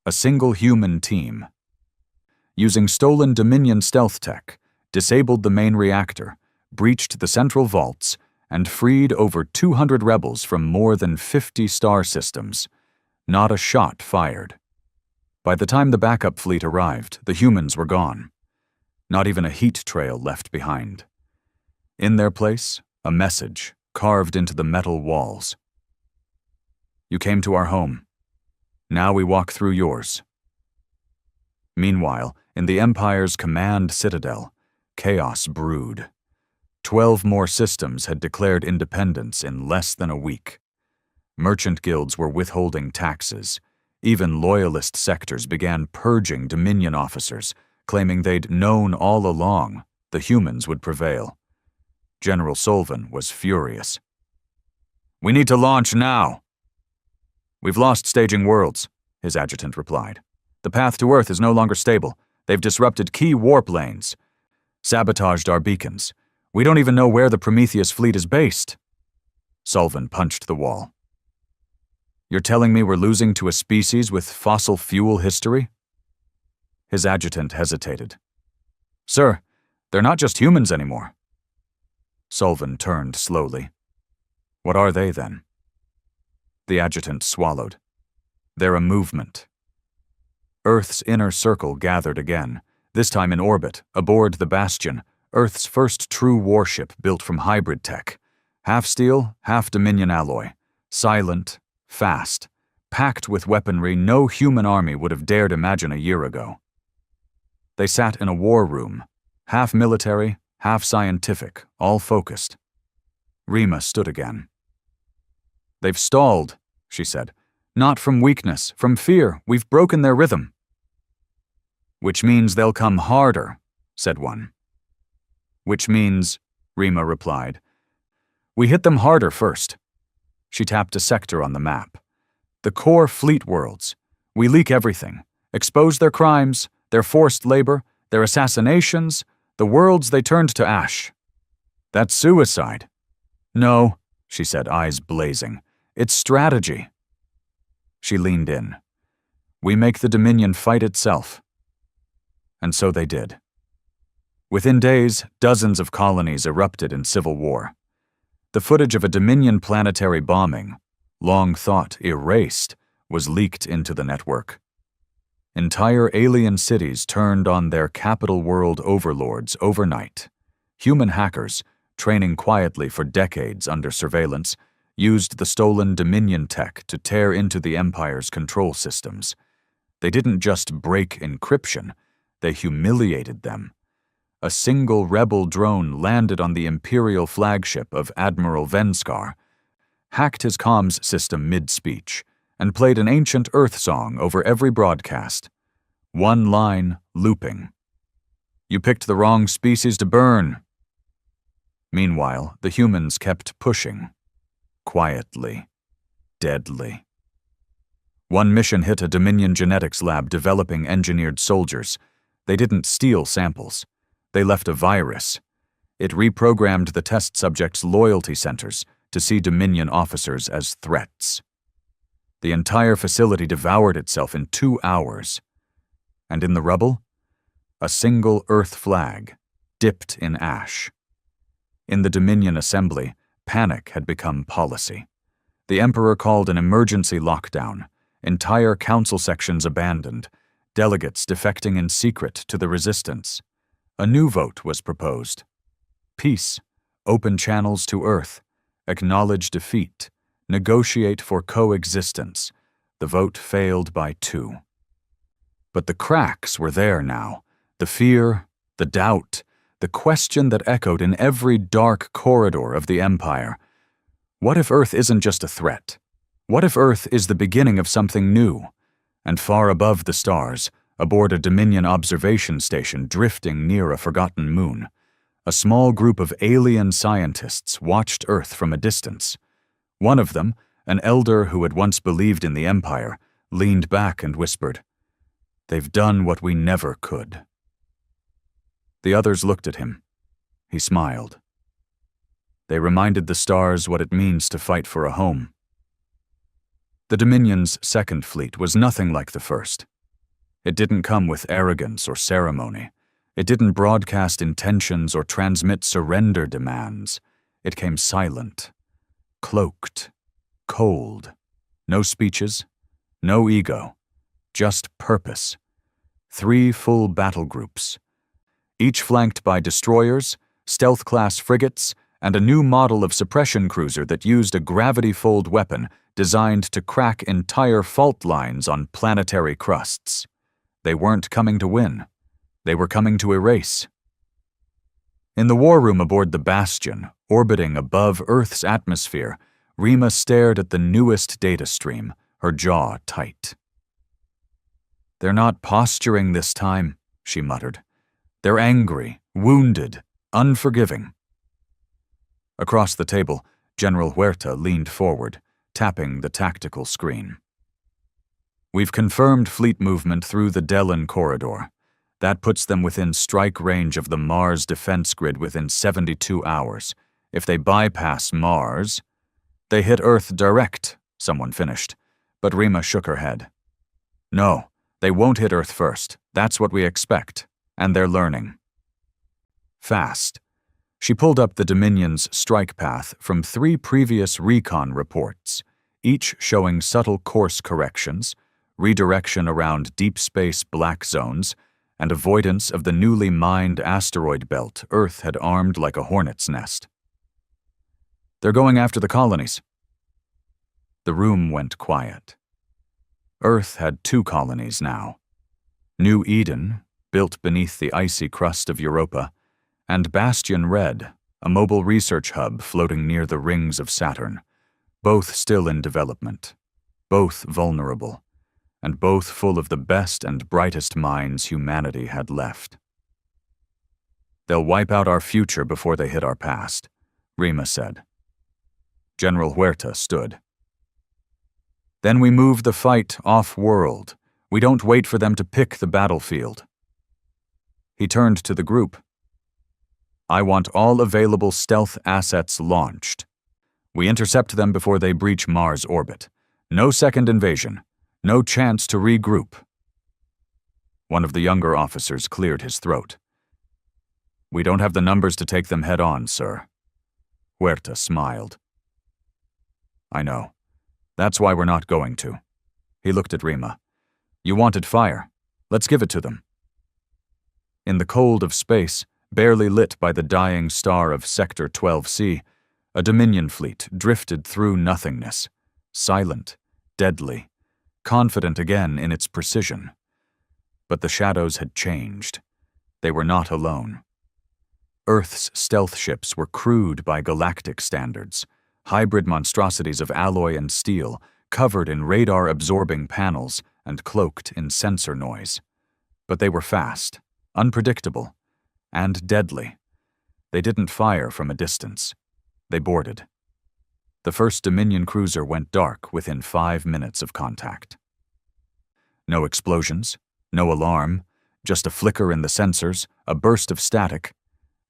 A single human team, using stolen Dominion stealth tech, disabled the main reactor, breached the central vaults, and freed over 200 rebels from more than 50 star systems. Not a shot fired. By the time the backup fleet arrived, the humans were gone. Not even a heat trail left behind. In their place, a message carved into the metal walls. "You came to our home. Now we walk through yours." Meanwhile, in the Empire's command citadel, chaos brewed. 12 more systems had declared independence in less than a week. Merchant guilds were withholding taxes. Even loyalist sectors began purging Dominion officers, claiming they'd known all along the humans would prevail. General Solvin was furious. "We need to launch now." "We've lost staging worlds," his adjutant replied. "The path to Earth is no longer stable. They've disrupted key warp lanes, sabotaged our beacons. We don't even know where the Prometheus fleet is based." Solvin punched the wall. "You're telling me we're losing to a species with fossil fuel history?" His adjutant hesitated. "Sir, they're not just humans anymore." Solvin turned slowly. "What are they, then?" The adjutant swallowed. "They're a movement." Earth's inner circle gathered again, this time in orbit, aboard the Bastion, Earth's first true warship built from hybrid tech. Half steel, half Dominion alloy. Silent, fast, packed with weaponry no human army would have dared imagine a year ago. They sat in a war room, half military, half scientific, all focused. Rima stood again. "They've stalled," she said. "Not from weakness, from fear. We've broken their rhythm." "Which means they'll come harder," said one. "Which means," Rima replied, "we hit them harder first." She tapped a sector on the map. "The core fleet worlds. We leak everything, expose their crimes, their forced labor, their assassinations, the worlds they turned to ash." "That's suicide." "No," she said, eyes blazing. "It's strategy." She leaned in. "We make the Dominion fight itself." And so they did. Within days, dozens of colonies erupted in civil war. The footage of a Dominion planetary bombing, long thought erased, was leaked into the network. Entire alien cities turned on their capital world overlords overnight. Human hackers, training quietly for decades under surveillance, used the stolen Dominion tech to tear into the Empire's control systems. They didn't just break encryption, they humiliated them. A single rebel drone landed on the Imperial flagship of Admiral Venskar, hacked his comms system mid-speech, and played an ancient Earth song over every broadcast. One line looping. "You picked the wrong species to burn." Meanwhile, the humans kept pushing. Quietly. Deadly. One mission hit a Dominion genetics lab developing engineered soldiers. They didn't steal samples. They left a virus. It reprogrammed the test subjects' loyalty centers to see Dominion officers as threats. The entire facility devoured itself in 2 hours. And in the rubble, a single Earth flag, dipped in ash. In the Dominion assembly, panic had become policy. The Emperor called an emergency lockdown, entire council sections abandoned, delegates defecting in secret to the resistance. A new vote was proposed. Peace, open channels to Earth, acknowledge defeat, negotiate for coexistence. The vote failed by 2. But the cracks were there now, the fear, the doubt, the question that echoed in every dark corridor of the Empire. What if Earth isn't just a threat? What if Earth is the beginning of something new? And far above the stars, aboard a Dominion observation station drifting near a forgotten moon, a small group of alien scientists watched Earth from a distance. One of them, an elder who had once believed in the Empire, leaned back and whispered, "They've done what we never could." The others looked at him. He smiled. They reminded the stars what it means to fight for a home. The Dominion's second fleet was nothing like the first. It didn't come with arrogance or ceremony. It didn't broadcast intentions or transmit surrender demands. It came silent, cloaked, cold. No speeches, no ego, just purpose. 3 full battle groups, each flanked by destroyers, stealth-class frigates, and a new model of suppression cruiser that used a gravity-fold weapon designed to crack entire fault lines on planetary crusts. They weren't coming to win. They were coming to erase. In the war room aboard the Bastion, orbiting above Earth's atmosphere, Rima stared at the newest data stream, her jaw tight. "They're not posturing this time," she muttered. "They're angry, wounded, unforgiving." Across the table, General Huerta leaned forward, tapping the tactical screen. "We've confirmed fleet movement through the Dellin corridor. That puts them within strike range of the Mars defense grid within 72 hours. If they bypass Mars..." "They hit Earth direct," someone finished, but Rima shook her head. "No, they won't hit Earth first. That's what we expect, and they're learning." Fast. She pulled up the Dominion's strike path from 3 previous recon reports, each showing subtle course corrections, redirection around deep space black zones, and avoidance of the newly mined asteroid belt Earth had armed like a hornet's nest. "They're going after the colonies." The room went quiet. Earth had 2 colonies now. New Eden, built beneath the icy crust of Europa, and Bastion Red, a mobile research hub floating near the rings of Saturn, both still in development, both vulnerable, and both full of the best and brightest minds humanity had left. "They'll wipe out our future before they hit our past," Rima said. General Huerta stood. "Then we move the fight off-world. We don't wait for them to pick the battlefield." He turned to the group. "I want all available stealth assets launched. We intercept them before they breach Mars orbit. No second invasion. No chance to regroup." One of the younger officers cleared his throat. "We don't have the numbers to take them head-on, sir." Huerta smiled. "I know. That's why we're not going to. He looked at Rima. You wanted fire. Let's give it to them. In the cold of space, barely lit by the dying star of Sector 12C, a Dominion fleet drifted through nothingness, silent, deadly, confident again in its precision. But the shadows had changed. They were not alone. Earth's stealth ships were crude by galactic standards, hybrid monstrosities of alloy and steel, covered in radar-absorbing panels and cloaked in sensor noise. But they were fast, unpredictable, and deadly. They didn't fire from a distance. They boarded. The first Dominion cruiser went dark within 5 minutes of contact. No explosions, no alarm, just a flicker in the sensors, a burst of static,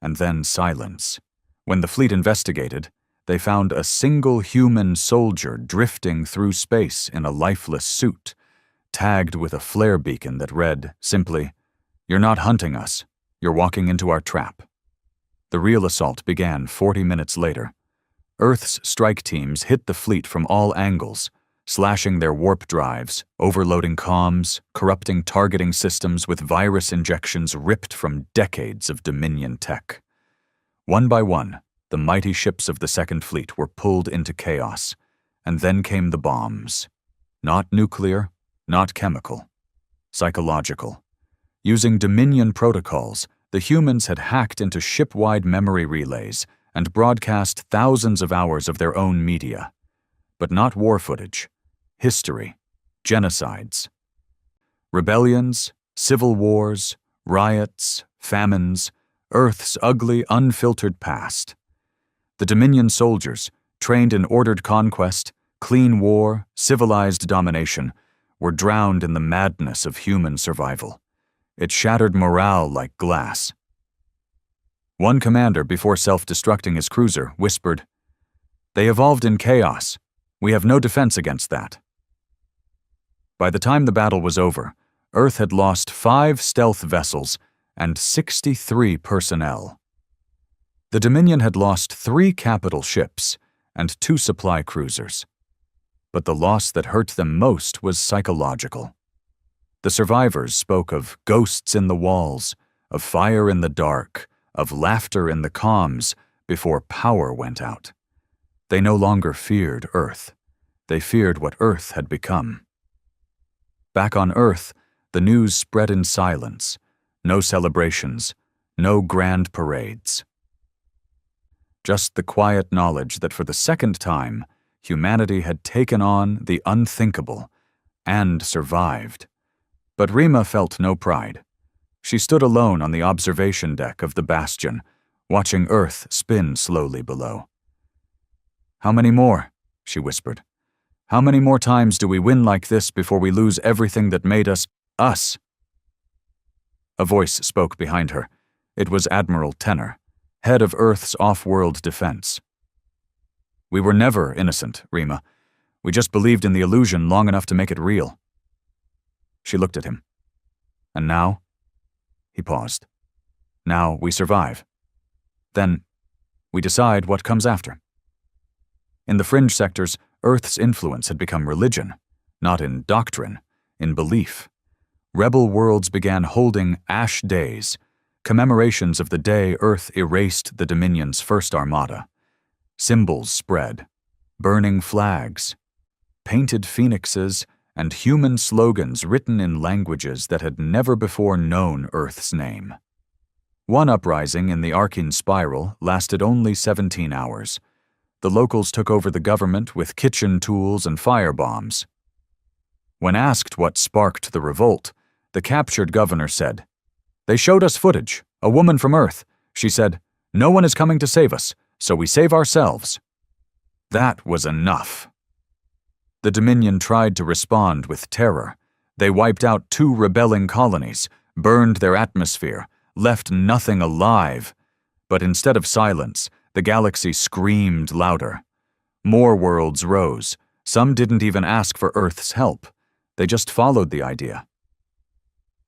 and then silence. When the fleet investigated, they found a single human soldier drifting through space in a lifeless suit, tagged with a flare beacon that read, simply, "You're not hunting us. You're walking into our trap." The real assault began 40 minutes later. Earth's strike teams hit the fleet from all angles, slashing their warp drives, overloading comms, corrupting targeting systems with virus injections ripped from decades of Dominion tech. One by one, the mighty ships of the Second Fleet were pulled into chaos, and then came the bombs. Not nuclear, not chemical. Psychological. Using Dominion protocols, the humans had hacked into ship-wide memory relays and broadcast thousands of hours of their own media. But not war footage. History. Genocides. Rebellions, civil wars, riots, famines, Earth's ugly, unfiltered past. The Dominion soldiers, trained in ordered conquest, clean war, civilized domination, were drowned in the madness of human survival. It shattered morale like glass. One commander, before self-destructing his cruiser, whispered, "They evolved in chaos. We have no defense against that." By the time the battle was over, Earth had lost 5 stealth vessels and 63 personnel. The Dominion had lost 3 capital ships and 2 supply cruisers. But the loss that hurt them most was psychological. The survivors spoke of ghosts in the walls, of fire in the dark, of laughter in the comms before power went out. They no longer feared Earth. They feared what Earth had become. Back on Earth, the news spread in silence. No celebrations, no grand parades. Just the quiet knowledge that for the second time, humanity had taken on the unthinkable and survived. But Rima felt no pride. She stood alone on the observation deck of the Bastion, watching Earth spin slowly below. "How many more?" she whispered. "How many more times do we win like this before we lose everything that made us, us?" A voice spoke behind her. It was Admiral Tenor, head of Earth's off-world defense. "We were never innocent, Rima. We just believed in the illusion long enough to make it real." She looked at him. "And now?" He paused. "Now we survive. Then we decide what comes after." In the fringe sectors, Earth's influence had become religion, not in doctrine, in belief. Rebel worlds began holding Ash Days, commemorations of the day Earth erased the Dominion's first armada. Symbols spread, burning flags, painted phoenixes, and human slogans written in languages that had never before known Earth's name. One uprising in the Arcane Spiral lasted only 17 hours. The locals took over the government with kitchen tools and firebombs. When asked what sparked the revolt, the captured governor said, "They showed us footage, a woman from Earth. She said, 'No one is coming to save us, so we save ourselves.' That was enough." The Dominion tried to respond with terror. They wiped out 2 rebelling colonies, burned their atmosphere, left nothing alive. But instead of silence, the galaxy screamed louder. More worlds rose. Some didn't even ask for Earth's help. They just followed the idea.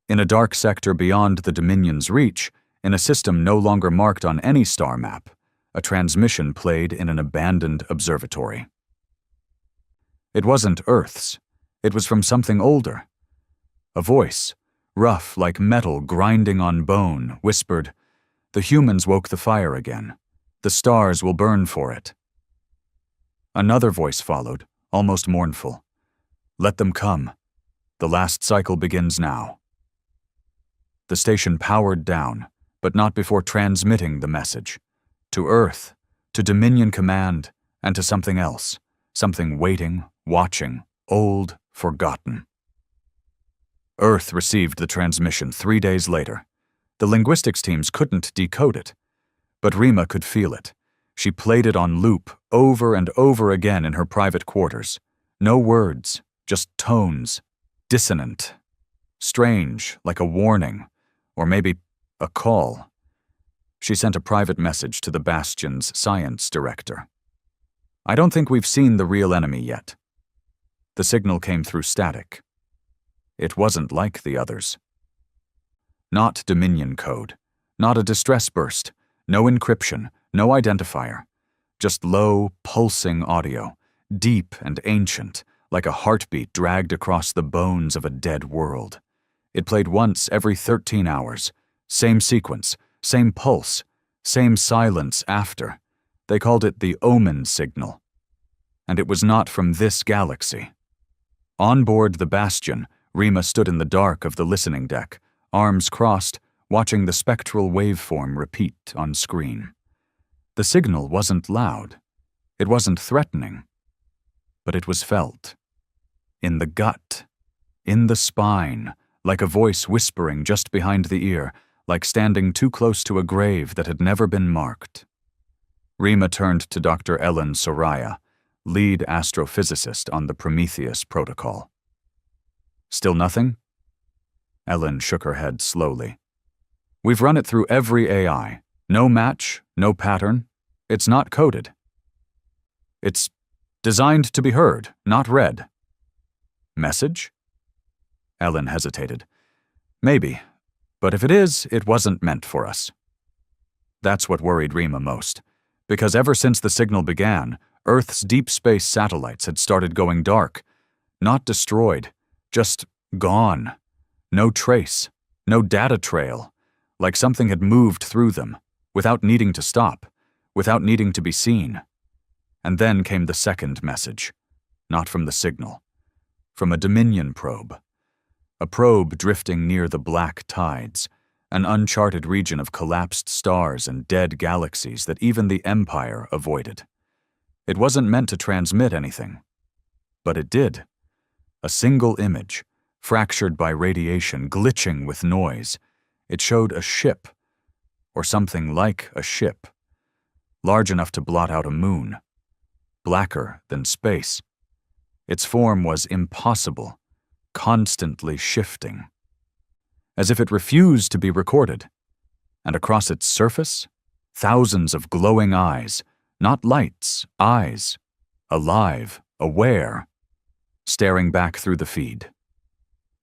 In a dark sector beyond the Dominion's reach, in a system no longer marked on any star map, a transmission played in an abandoned observatory. It wasn't Earth's. It was from something older. A voice, rough like metal grinding on bone, whispered, "The humans woke the fire again. The stars will burn for it." Another voice followed, almost mournful. "Let them come. The last cycle begins now." The station powered down, but not before transmitting the message. To Earth, to Dominion Command, and to something else. Something waiting, watching, old, forgotten. Earth received the transmission 3 days later. The linguistics teams couldn't decode it, but Rima could feel it. She played it on loop over and over again in her private quarters. No words, just tones, dissonant, strange, like a warning, or maybe a call. She sent a private message to the Bastion's science director. "I don't think we've seen the real enemy yet." The signal came through static. It wasn't like the others. Not Dominion code, not a distress burst, no encryption, no identifier. Just low, pulsing audio, deep and ancient, like a heartbeat dragged across the bones of a dead world. It played once every 13 hours. Same sequence, same pulse, same silence after. They called it the omen signal. And it was not from this galaxy. On board the Bastion, Rima stood in the dark of the listening deck, arms crossed, watching the spectral waveform repeat on screen. The signal wasn't loud. It wasn't threatening. But it was felt. In the gut. In the spine, like a voice whispering just behind the ear, like standing too close to a grave that had never been marked. Rima turned to Dr. Ellen Soraya, lead astrophysicist on the Prometheus Protocol. "Still nothing?" Ellen shook her head slowly. "We've run it through every AI. No match, no pattern. It's not coded. It's designed to be heard, not read." "Message?" Ellen hesitated. "Maybe, but if it is, it wasn't meant for us." That's what worried Rima most, because ever since the signal began, Earth's deep space satellites had started going dark. Not destroyed, just gone. No trace, no data trail, like something had moved through them, without needing to stop, without needing to be seen. And then came the second message, not from the signal, from a Dominion probe. A probe drifting near the black tides, an uncharted region of collapsed stars and dead galaxies that even the Empire avoided. It wasn't meant to transmit anything, but it did. A single image, fractured by radiation, glitching with noise. It showed a ship, or something like a ship, large enough to blot out a moon, blacker than space. Its form was impossible, constantly shifting, as if it refused to be recorded. And across its surface, thousands of glowing eyes, not lights, eyes, alive, aware, staring back through the feed.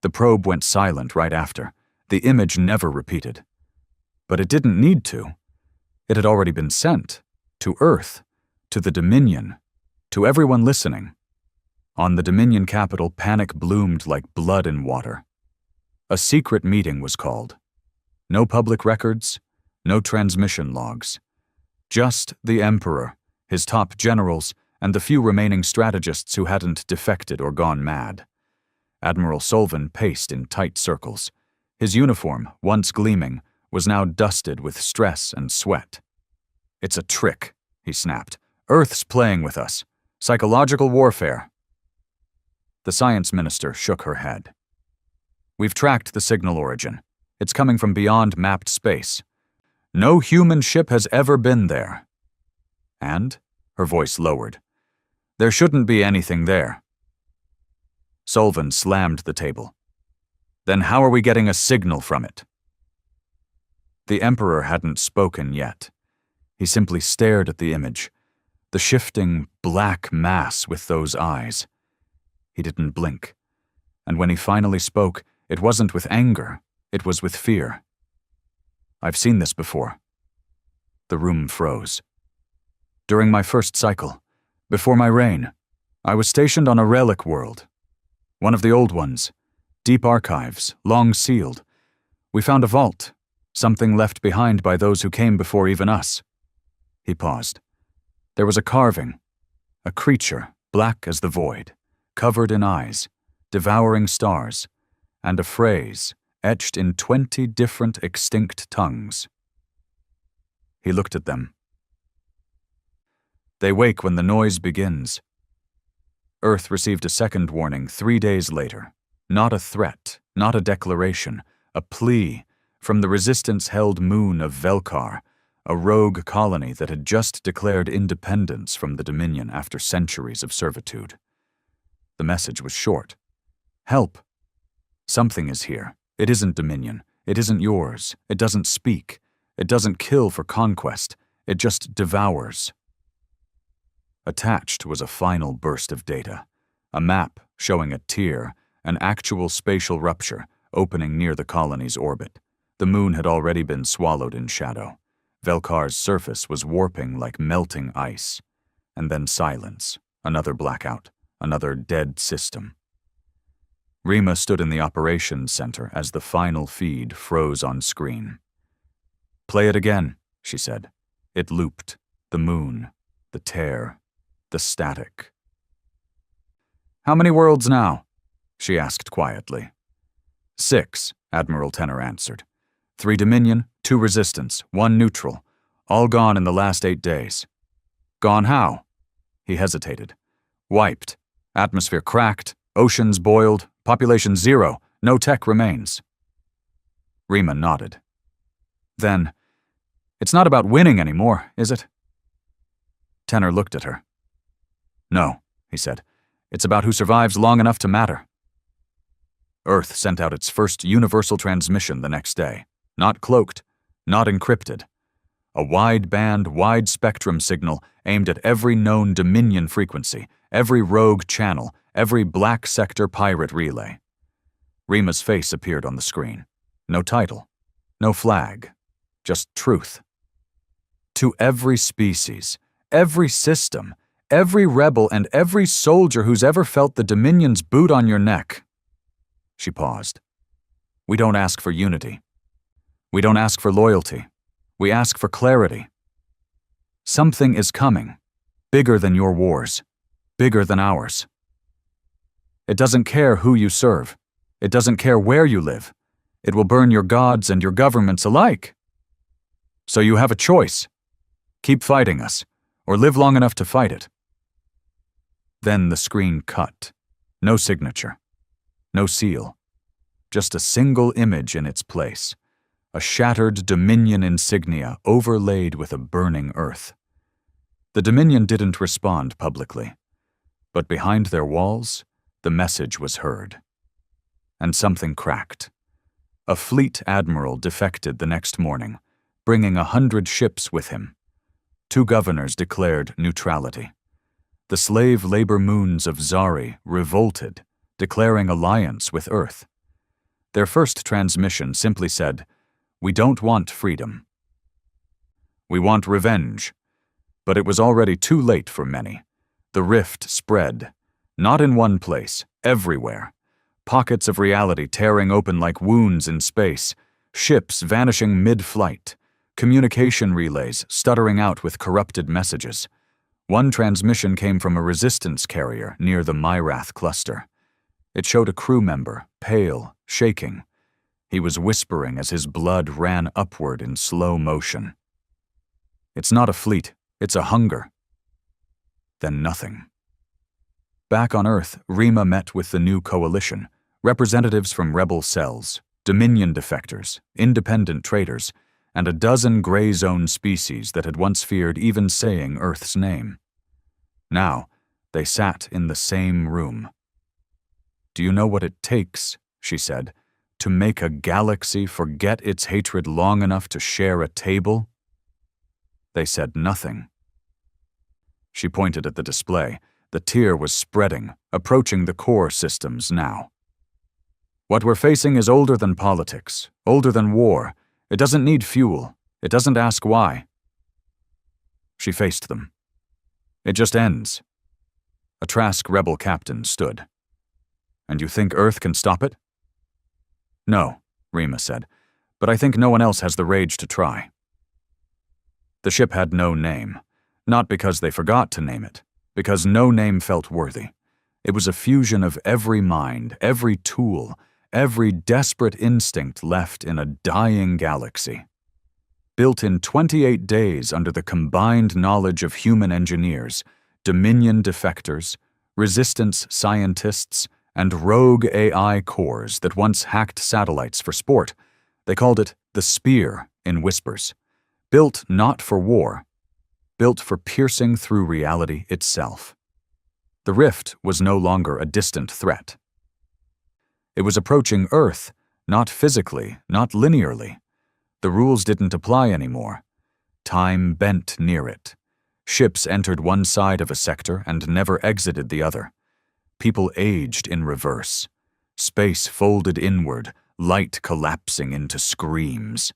The probe went silent right after. The image never repeated. But it didn't need to. It had already been sent, to Earth, to the Dominion, to everyone listening. On the Dominion capital, panic bloomed like blood in water. A secret meeting was called. No public records, no transmission logs. Just the Emperor, his top generals, and the few remaining strategists who hadn't defected or gone mad. Admiral Solvin paced in tight circles. His uniform, once gleaming, was now dusted with stress and sweat. "It's a trick," he snapped. "Earth's playing with us. Psychological warfare." The science minister shook her head. "We've tracked the signal origin. It's coming from beyond mapped space. No human ship has ever been there. And," her voice lowered, "there shouldn't be anything there." Solvin slammed the table. "Then how are we getting a signal from it?" The Emperor hadn't spoken yet. He simply stared at the image, the shifting black mass with those eyes. He didn't blink. And when he finally spoke, it wasn't with anger, it was with fear. "I've seen this before." The room froze. "During my first cycle, before my reign, I was stationed on a relic world. One of the old ones. Deep archives, long sealed. We found a vault, something left behind by those who came before even us. He paused. There was a carving, a creature, black as the void, covered in eyes, devouring stars, and a phrase etched in 20 different extinct tongues. He looked at them. They wake when the noise begins. Earth received a second warning 3 days later. Not a threat, not a declaration, a plea from the resistance-held moon of Velkar, a rogue colony that had just declared independence from the Dominion after centuries of servitude. The message was short. Help. Something is here. It isn't Dominion. It isn't yours. It doesn't speak. It doesn't kill for conquest. It just devours. Attached was a final burst of data, a map showing a tear, an actual spatial rupture opening near the colony's orbit. The moon had already been swallowed in shadow. Velkar's surface was warping like melting ice. And then silence, another blackout, another dead system. Rima stood in the operations center as the final feed froze on screen. "Play it again," she said. It looped. The moon, the tear, the static. "How many worlds now?" she asked quietly. 6, Admiral Tenor answered. 3 Dominion, 2 Resistance, 1 neutral, all gone in the last 8 days. "Gone how?" He hesitated. "Wiped. Atmosphere cracked, oceans boiled, population 0, no tech remains." Rima nodded. "Then, it's not about winning anymore, is it?" Tenor looked at her. "No," he said. "It's about who survives long enough to matter." Earth sent out its first universal transmission the next day. Not cloaked, not encrypted. A wide-band, wide-spectrum signal aimed at every known Dominion frequency, every rogue channel, every black sector pirate relay. Rima's face appeared on the screen. No title, no flag, just truth. To every species, every system, every rebel and every soldier who's ever felt the Dominion's boot on your neck. She paused. We don't ask for unity. We don't ask for loyalty. We ask for clarity. Something is coming, bigger than your wars, bigger than ours. It doesn't care who you serve. It doesn't care where you live. It will burn your gods and your governments alike. So you have a choice. Keep fighting us, or live long enough to fight it. Then the screen cut. No signature. No seal. Just a single image in its place. A shattered Dominion insignia overlaid with a burning earth. The Dominion didn't respond publicly. But behind their walls, the message was heard. And something cracked. A fleet admiral defected the next morning, bringing 100 ships with him. 2 governors declared neutrality. The slave labor moons of Zari revolted, declaring alliance with Earth. Their first transmission simply said, "We don't want freedom. We want revenge." But it was already too late for many. The rift spread, not in one place, everywhere. Pockets of reality tearing open like wounds in space, ships vanishing mid-flight, communication relays stuttering out with corrupted messages. One transmission came from a resistance carrier near the Myrath cluster. It showed a crew member, pale, shaking. He was whispering as his blood ran upward in slow motion. "It's not a fleet, it's a hunger." Then nothing. Back on Earth, Rima met with the new coalition, representatives from rebel cells, Dominion defectors, independent traders, and a dozen gray zone species that had once feared even saying Earth's name. Now, they sat in the same room. "Do you know what it takes," she said, "to make a galaxy forget its hatred long enough to share a table?" They said nothing. She pointed at the display. The tier was spreading, approaching the core systems now. "What we're facing is older than politics, older than war. It doesn't need fuel. It doesn't ask why." She faced them. "It just ends. A Trask rebel captain stood. "And you think Earth can stop it?" "No," Rima said, "but I think no one else has the rage to try." The ship had no name, not because they forgot to name it, because no name felt worthy. It was a fusion of every mind, every tool, every desperate instinct left in a dying galaxy. Built in 28 days under the combined knowledge of human engineers, Dominion defectors, resistance scientists, and rogue AI cores that once hacked satellites for sport, they called it the Spear in whispers. Built not for war, built for piercing through reality itself. The rift was no longer a distant threat. It was approaching Earth, not physically, not linearly. The rules didn't apply anymore. Time bent near it. Ships entered one side of a sector and never exited the other. People aged in reverse. Space folded inward, light collapsing into screams.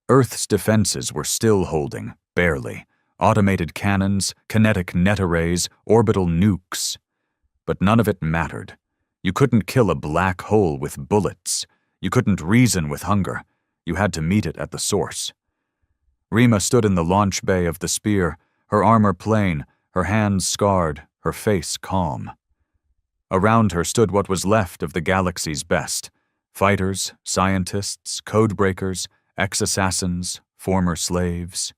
Earth's defenses were still holding, barely. Automated cannons, kinetic net arrays, orbital nukes. But none of it mattered. You couldn't kill a black hole with bullets. You couldn't reason with hunger. You had to meet it at the source. Rima stood in the launch bay of the Spear, her armor plain, her hands scarred, her face calm. Around her stood what was left of the galaxy's best: fighters, scientists, codebreakers, ex-assassins, former slaves,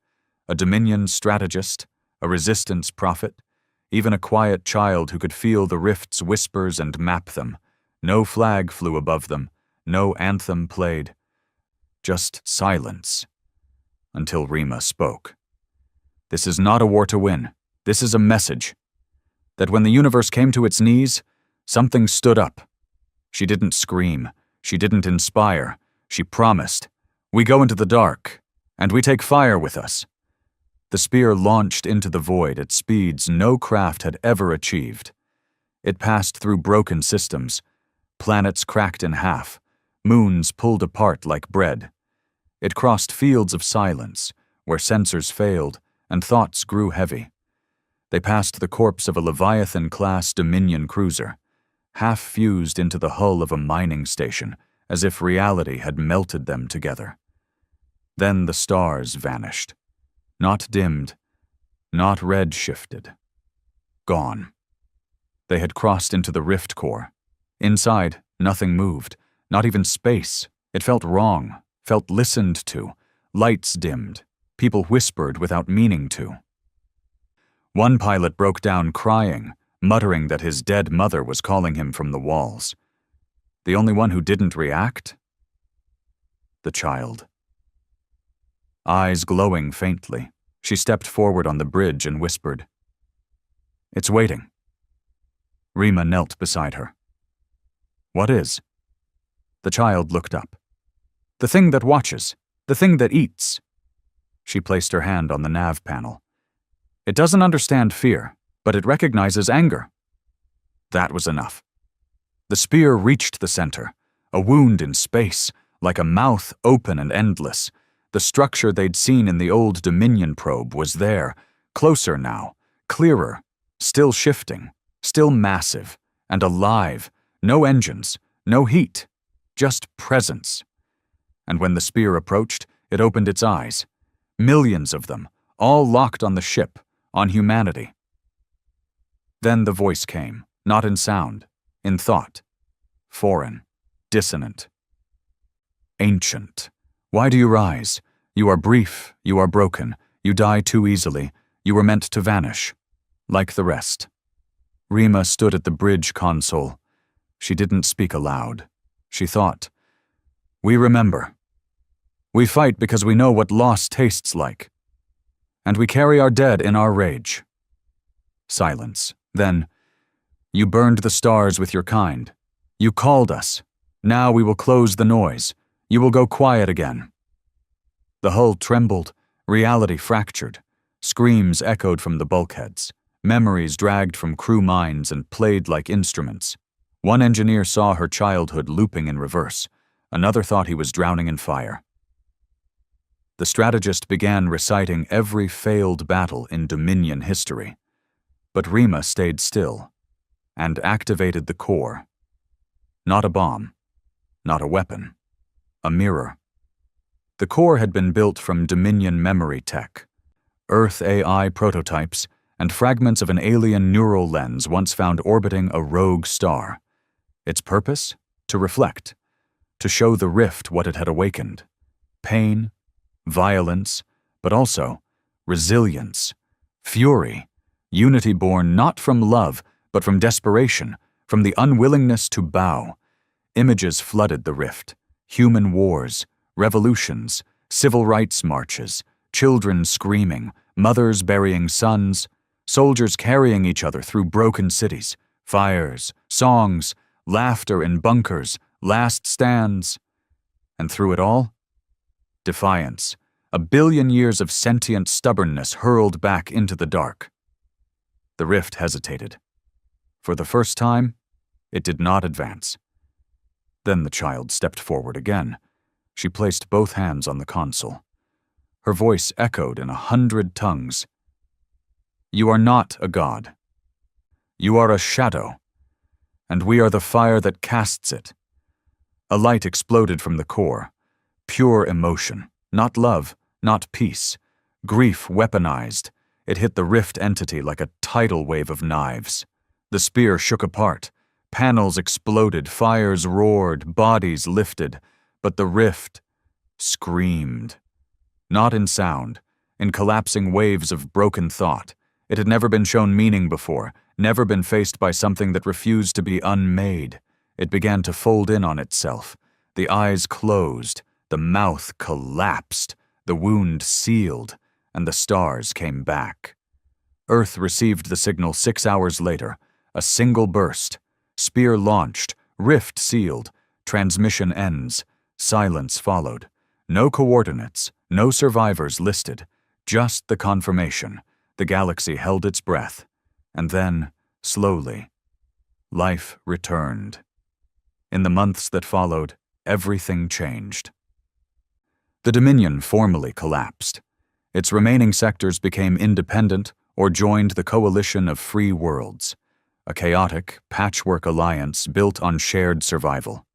a Dominion strategist, a resistance prophet, even a quiet child who could feel the rift's whispers and map them. No flag flew above them, no anthem played. Just silence. Until Rima spoke. "This is not a war to win. This is a message. That when the universe came to its knees, something stood up. She didn't scream. She didn't inspire. She promised. We go into the dark, and we take fire with us." The Spear launched into the void at speeds no craft had ever achieved. It passed through broken systems. Planets cracked in half. Moons pulled apart like bread. It crossed fields of silence, where sensors failed and thoughts grew heavy. They passed the corpse of a Leviathan-class Dominion cruiser, half fused into the hull of a mining station, as if reality had melted them together. Then the stars vanished. Not dimmed, not red-shifted. Gone. They had crossed into the rift core. Inside, nothing moved, not even space. It felt wrong, felt listened to. Lights dimmed. People whispered without meaning to. One pilot broke down crying, muttering that his dead mother was calling him from the walls. The only one who didn't react? The child. Eyes glowing faintly, she stepped forward on the bridge and whispered, "It's waiting." Rima knelt beside her. "What is?" The child looked up. "The thing that watches, the thing that eats." She placed her hand on the nav panel. "It doesn't understand fear, but it recognizes anger." That was enough. The Spear reached the center, a wound in space, like a mouth open and endless. The structure they'd seen in the old Dominion probe was there, closer now, clearer, still shifting, still massive, and alive. No engines, no heat, just presence. And when the Spear approached, it opened its eyes. Millions of them, all locked on the ship, on humanity. Then the voice came, not in sound, in thought. Foreign, dissonant. "Ancient. Why do you rise? You are brief, you are broken, you die too easily, you were meant to vanish. Like the rest." Rima stood at the bridge console. She didn't speak aloud. She thought, "We remember. We fight because we know what loss tastes like. And we carry our dead in our rage." Silence. Then, "You burned the stars with your kind. You called us. Now we will close the noise. You will go quiet again." The hull trembled, reality fractured. Screams echoed from the bulkheads. Memories dragged from crew minds and played like instruments. One engineer saw her childhood looping in reverse. Another thought he was drowning in fire. The strategist began reciting every failed battle in Dominion history. But Rima stayed still. and activated the core. Not a bomb, not a weapon, a mirror. The core had been built from Dominion memory tech, Earth AI prototypes, and fragments of an alien neural lens once found orbiting a rogue star. Its purpose? To reflect, to show the rift what it had awakened. Pain, violence, but also resilience, fury, unity born not from love, but from desperation, from the unwillingness to bow. Images flooded the rift, human wars, revolutions, civil rights marches, children screaming, mothers burying sons, soldiers carrying each other through broken cities, fires, songs, laughter in bunkers, last stands. And through it all, defiance, a billion years of sentient stubbornness hurled back into the dark. The rift hesitated. For the first time, it did not advance. Then the child stepped forward again. She placed both hands on the console. Her voice echoed in 100 tongues. You are not a god. You are a shadow, and we are the fire that casts it. A light exploded from the core. Pure emotion, not love, not peace. Grief weaponized. It hit the rift entity like a tidal wave of knives. The spear shook apart. Panels exploded, fires roared, bodies lifted. But the rift screamed. Not in sound, in collapsing waves of broken thought. It had never been shown meaning before, never been faced by something that refused to be unmade. It began to fold in on itself. The eyes closed, the mouth collapsed, the wound sealed, and the stars came back. Earth received the signal 6 hours later, a single burst. Spear launched, rift sealed, transmission ends, silence followed. No coordinates, no survivors listed, just the confirmation. The galaxy held its breath, and then, slowly, life returned. In the months that followed, everything changed. The Dominion formally collapsed. Its remaining sectors became independent or joined the coalition of free worlds, a chaotic, patchwork alliance built on shared survival.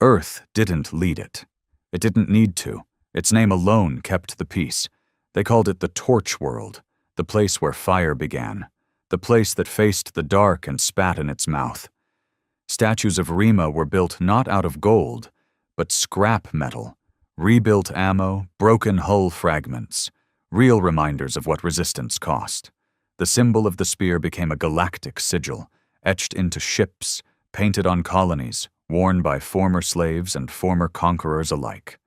Earth didn't lead it. It didn't need to. Its name alone kept the peace. They called it the Torch World, the place where fire began, the place that faced the dark and spat in its mouth. Statues of Rima were built not out of gold, but scrap metal, rebuilt ammo, broken hull fragments, real reminders of what resistance cost. The symbol of the spear became a galactic sigil, etched into ships, painted on colonies, worn by former slaves and former conquerors alike.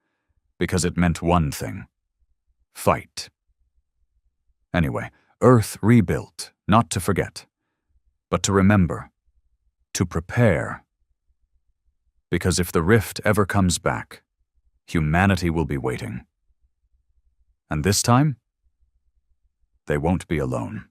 Because it meant one thing: fight. Anyway, Earth rebuilt, not to forget, but to remember, to prepare. Because if the rift ever comes back, humanity will be waiting. And this time, they won't be alone.